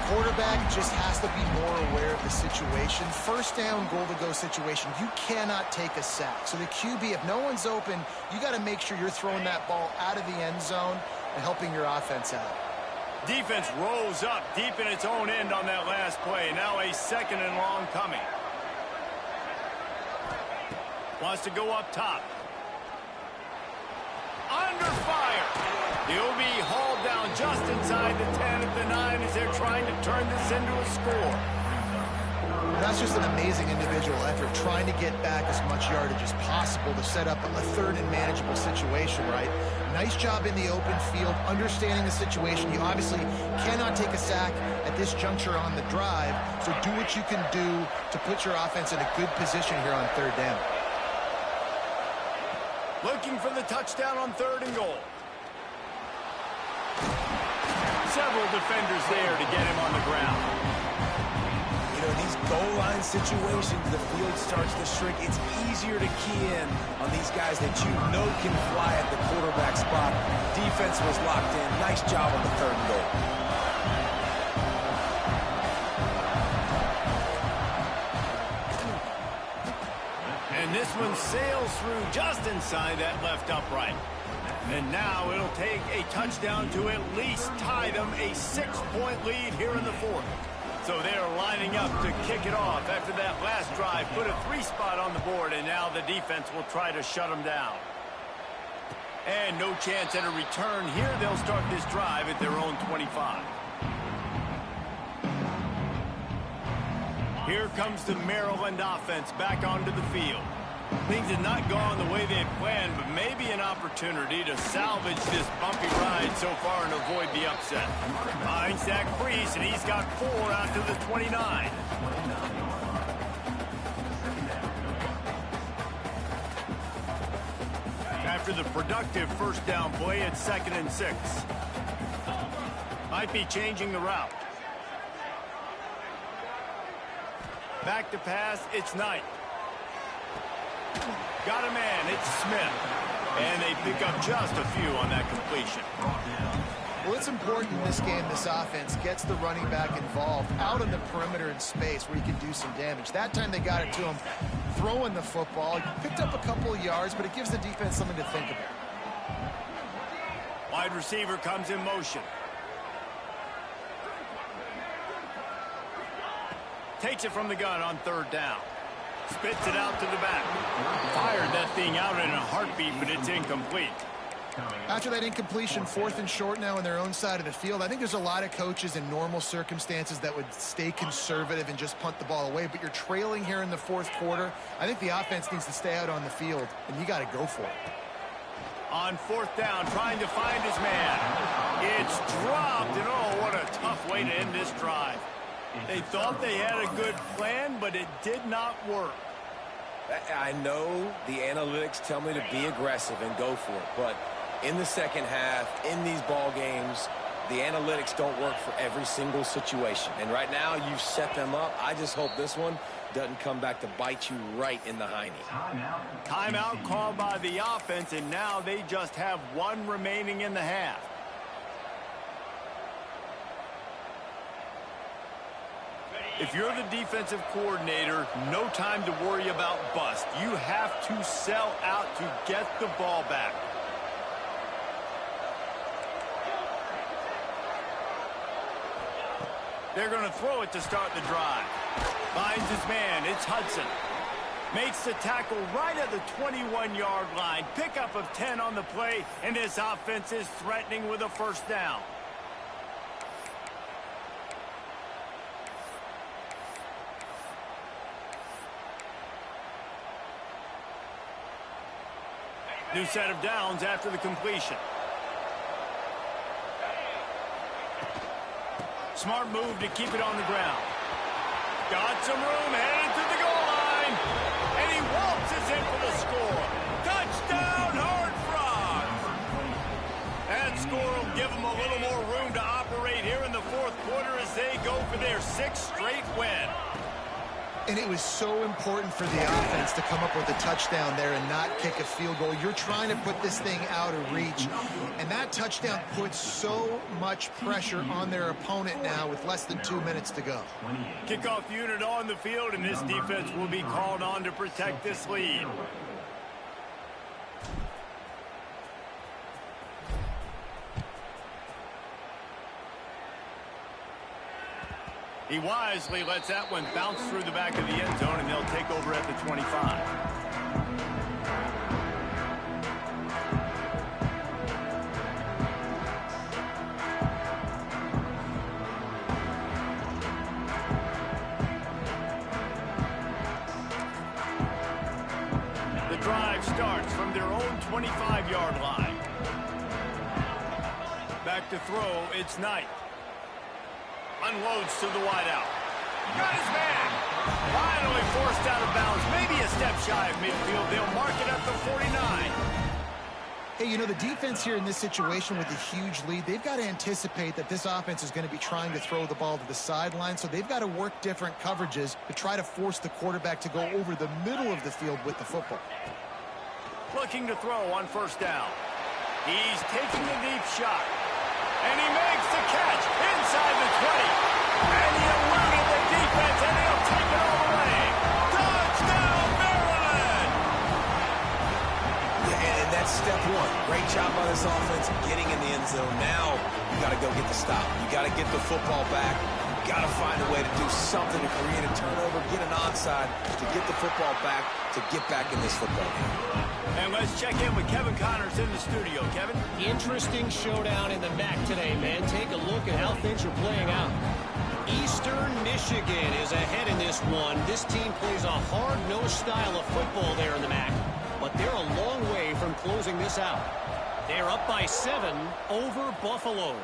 Quarterback just has to be more aware of the situation. First down, goal-to-go situation. You cannot take a sack. So the QB, if no one's open, you got to make sure you're throwing that ball out of the end zone and helping your offense out. Defense rose up deep in its own end on that last play. Now a second and long coming. Wants to go up top. Under fire. He'll be hauled down just inside the 10 at the 9 as they're trying to turn this into a score. That's just an amazing individual effort, trying to get back as much yardage as possible to set up a third and manageable situation, right? Nice job in the open field, understanding the situation. You obviously cannot take a sack at this juncture on the drive, so do what you can do to put your offense in a good position here on third down. Looking for the touchdown on 3rd and goal. Several defenders there to get him on the ground. You know, in these goal line situations, the field starts to shrink. It's easier to key in on these guys that you know can fly at the quarterback spot. Defense was locked in. Nice job on the 3rd and goal. And this one sails through just inside that left upright. And now it'll take a touchdown to at least tie them a 6-point lead here in the 4th. So they're lining up to kick it off after that last drive. Put a 3 spot on the board, and now the defense will try to shut them down. And no chance at a return here. They'll start this drive at their own 25. Here comes the Maryland offense back onto the field. Things had not gone the way they had planned, but maybe an opportunity to salvage this bumpy ride so far and avoid the upset. Finds that crease, and he's got 4 out to the 29. After the productive first down play, it's 2nd and 6. Might be changing the route. Back to pass, it's Knight. Got a man, it's Smith. And they pick up just a few on that completion. Well, it's important in this game, this offense gets the running back involved out on the perimeter in space where he can do some damage. That time they got it to him throwing the football. He picked up a couple of yards, but it gives the defense something to think about. Wide receiver comes in motion. Takes it from the gun on 3rd down. Spits it out to the back. Fired that thing out in a heartbeat, but it's incomplete. After that incompletion, 4th and short now on their own side of the field, I think there's a lot of coaches in normal circumstances that would stay conservative and just punt the ball away, but you're trailing here in the 4th quarter. I think the offense needs to stay out on the field, and you got to go for it. On 4th down, trying to find his man. It's dropped, and oh, what a tough way to end this drive. They thought they had a good plan, but it did not work. I know the analytics tell me to be aggressive and go for it, but in the second half, in these ball games, the analytics don't work for every single situation. And right now, you've set them up. I just hope this one doesn't come back to bite you right in the hiney. Timeout called by the offense, and now they just have 1 remaining in the half. If you're the defensive coordinator, no time to worry about bust. You have to sell out to get the ball back. They're going to throw it to start the drive. Finds his man. It's Hudson. Makes the tackle right at the 21-yard line. Pickup of 10 on the play, and this offense is threatening with a 1st down. New set of downs after the completion. Smart move to keep it on the ground. Got some room, headed to the goal line. And he waltzes in for the score. Touchdown, Horned Frogs. That score will give them a little more room to operate here in the 4th quarter as they go for their 6th straight win. And it was so important for the offense to come up with a touchdown there and not kick a field goal. You're trying to put this thing out of reach. And that touchdown puts so much pressure on their opponent now with less than 2 minutes to go. Kickoff unit on the field, and this defense will be called on to protect this lead. He wisely lets that one bounce through the back of the end zone, and they'll take over at the 25. drive starts from their own 25-yard line. Back to throw, it's Knight. Unloads to the wideout. Got his man. Finally forced out of bounds. Maybe a step shy of midfield. They'll mark it at the 49. Hey, you know, the defense here in this situation with a huge lead, they've got to anticipate that this offense is going to be trying to throw the ball to the sideline, so they've got to work different coverages to try to force the quarterback to go over the middle of the field with the football. Looking to throw on first down. He's taking the deep shot. And he makes the catch inside the 20. And he eluded the defense, and he'll take it all the way. Touchdown, Maryland! Yeah, and that's step one. Great job by this offense getting in the end zone. Now you got to go get the stop. You got to get the football back. You got to find a way to do something to create a turnover, get an onside, to get the football back, to get back in this football game. And let's check in with Kevin Connors in the studio. Kevin? Interesting showdown in the MAC today, man. Take a look at how things are playing out. Eastern Michigan is ahead in this one. This team plays a hard-nosed style of football there in the MAC, but they're a long way from closing this out. They're up by 7 over Buffalo.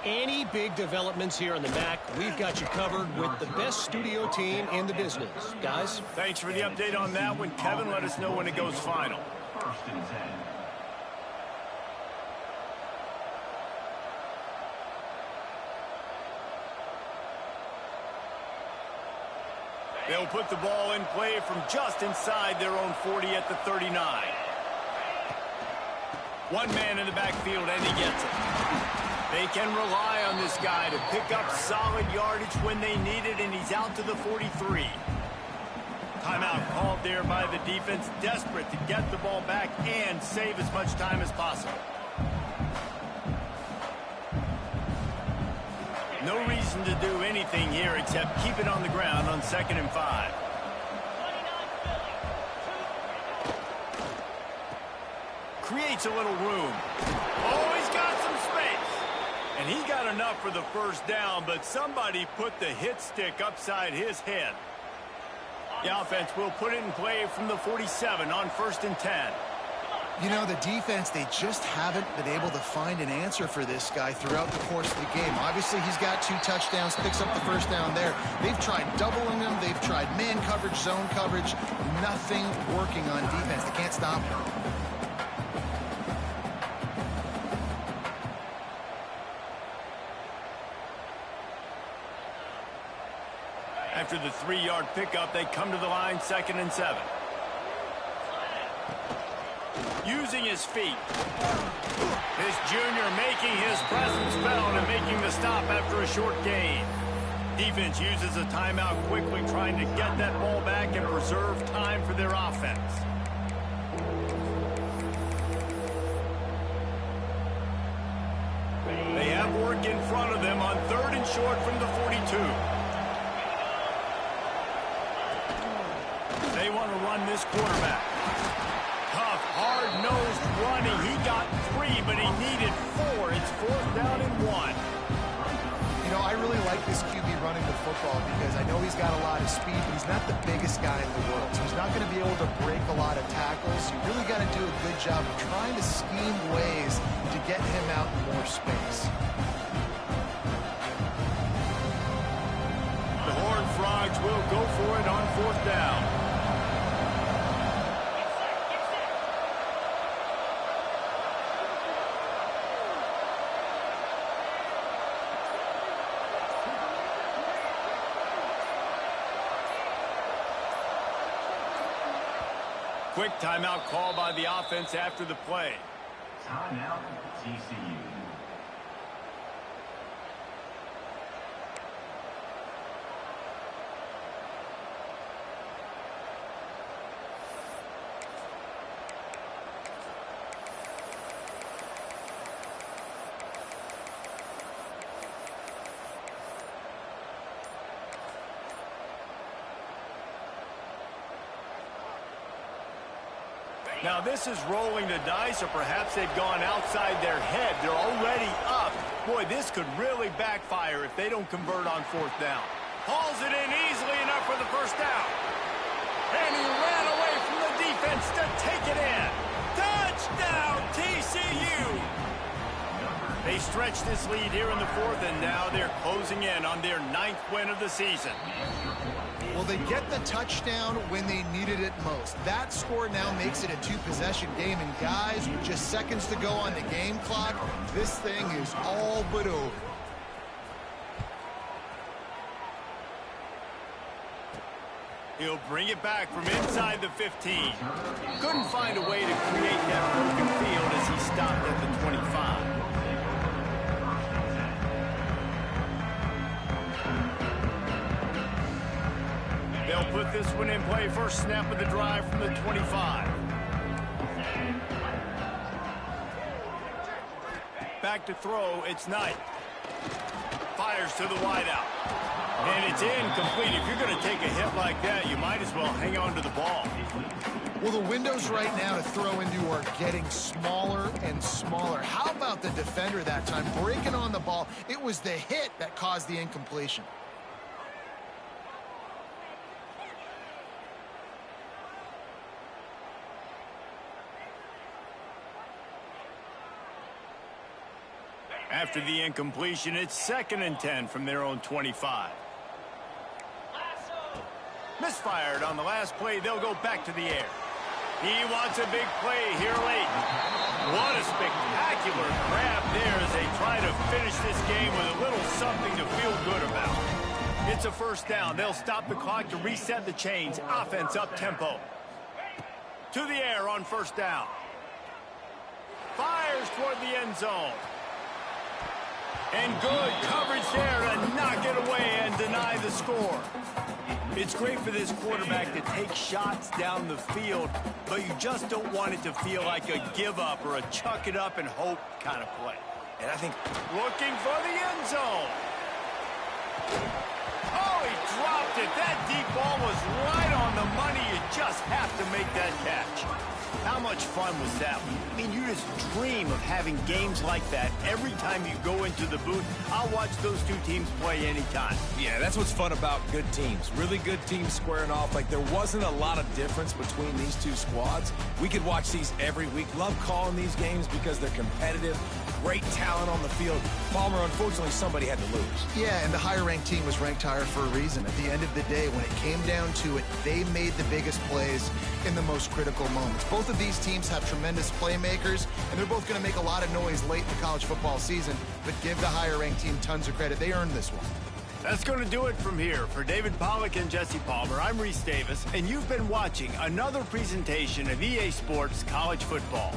Any big developments here in the MAC, we've got you covered with the best studio team in the business. Guys? Thanks for the update on that one, Kevin. Let us know when it goes final. First and 10. They'll put the ball in play from just inside their own 40 at the 39. One man in the backfield, and he gets it. They can rely on this guy to pick up solid yardage when they need it, and he's out to the 43. Timeout called there by the defense, desperate to get the ball back and save as much time as possible. No reason to do anything here except keep it on the ground on 2nd and 5. Creates a little room. Oh, he's got some space. And he got enough for the first down, but somebody put the hit stick upside his head. The offense will put it in play from the 47 on 1st and 10. You know, the defense, they just haven't been able to find an answer for this guy throughout the course of the game. Obviously, he's got 2 touchdowns, picks up the first down there. They've tried doubling him. They've tried man coverage, zone coverage. Nothing working on defense. They can't stop him. After the 3-yard pickup, they come to the line 2nd and 7. Using his feet. This junior making his presence felt and making the stop after a short gain. Defense uses a timeout quickly, trying to get that ball back and preserve time for their offense. They have work in front of them on 3rd and short from the 42. They want to run this quarterback. Tough, hard-nosed running. He got 3, but he needed 4. It's 4th down and 1. You know, I really like this QB running the football because I know he's got a lot of speed, but he's not the biggest guy in the world. So he's not going to be able to break a lot of tackles. You really got to do a good job of trying to scheme ways to get him out in more space. The Horned Frogs will go for it on 4th down. Quick timeout call by the offense after the play. Timeout, TCU. Now this is rolling the dice, or perhaps they've gone outside their head. They're already up. Boy, this could really backfire if they don't convert on 4th down. Hauls it in easily enough for the first down. And he ran away from the defense wants to take it in. Touchdown, TCU! They stretched this lead here in the fourth, and now they're closing in on their 9th win of the season. Well, they get the touchdown when they needed it most. That score now makes it a 2-possession game, and guys, with just seconds to go on the game clock, this thing is all but over. He'll bring it back from inside the 15. Couldn't find a way to create that broken field as he stopped at the 25. They'll put this one in play. First snap of the drive from the 25. Back to throw, it's Knight. Fires to the wideout. And it's incomplete. If you're going to take a hit like that, you might as well hang on to the ball. Well, the windows right now to throw into are getting smaller and smaller. How about the defender that time breaking on the ball? It was the hit that caused the incompletion. After the incompletion, it's 2nd and 10 from their own 25. Misfired on the last play. They'll go back to the air. He wants a big play here late. What a spectacular grab there as they try to finish this game with a little something to feel good about. It's a first down. They'll stop the clock to reset the chains. Offense up tempo. To the air on first down. Fires toward the end zone. And good coverage there to knock it away and deny the score. It's great for this quarterback to take shots down the field, but you just don't want it to feel like a give-up or a chuck-it-up-and-hope kind of play. And I think Looking for the end zone. Oh, he dropped it. That deep ball was right on the money. You just have to make that catch. How much fun was that one? I mean, you just dream of having games like that every time you go into the booth. I'll watch those two teams play anytime. Yeah, that's what's fun about good teams. Really good teams squaring off. Like, there wasn't a lot of difference between these two squads. We could watch these every week. Love calling these games because they're competitive. Great talent on the field. Palmer, unfortunately, somebody had to lose. Yeah, and the higher-ranked team was ranked higher for a reason. At the end of the day, when it came down to it, they made the biggest plays in the most critical moments. Both of these teams have tremendous playmakers, and they're both going to make a lot of noise late in the college football season, but give the higher-ranked team tons of credit. They earned this one. That's going to do it from here. For David Pollack and Jesse Palmer, I'm Reese Davis, and you've been watching another presentation of EA Sports College Football.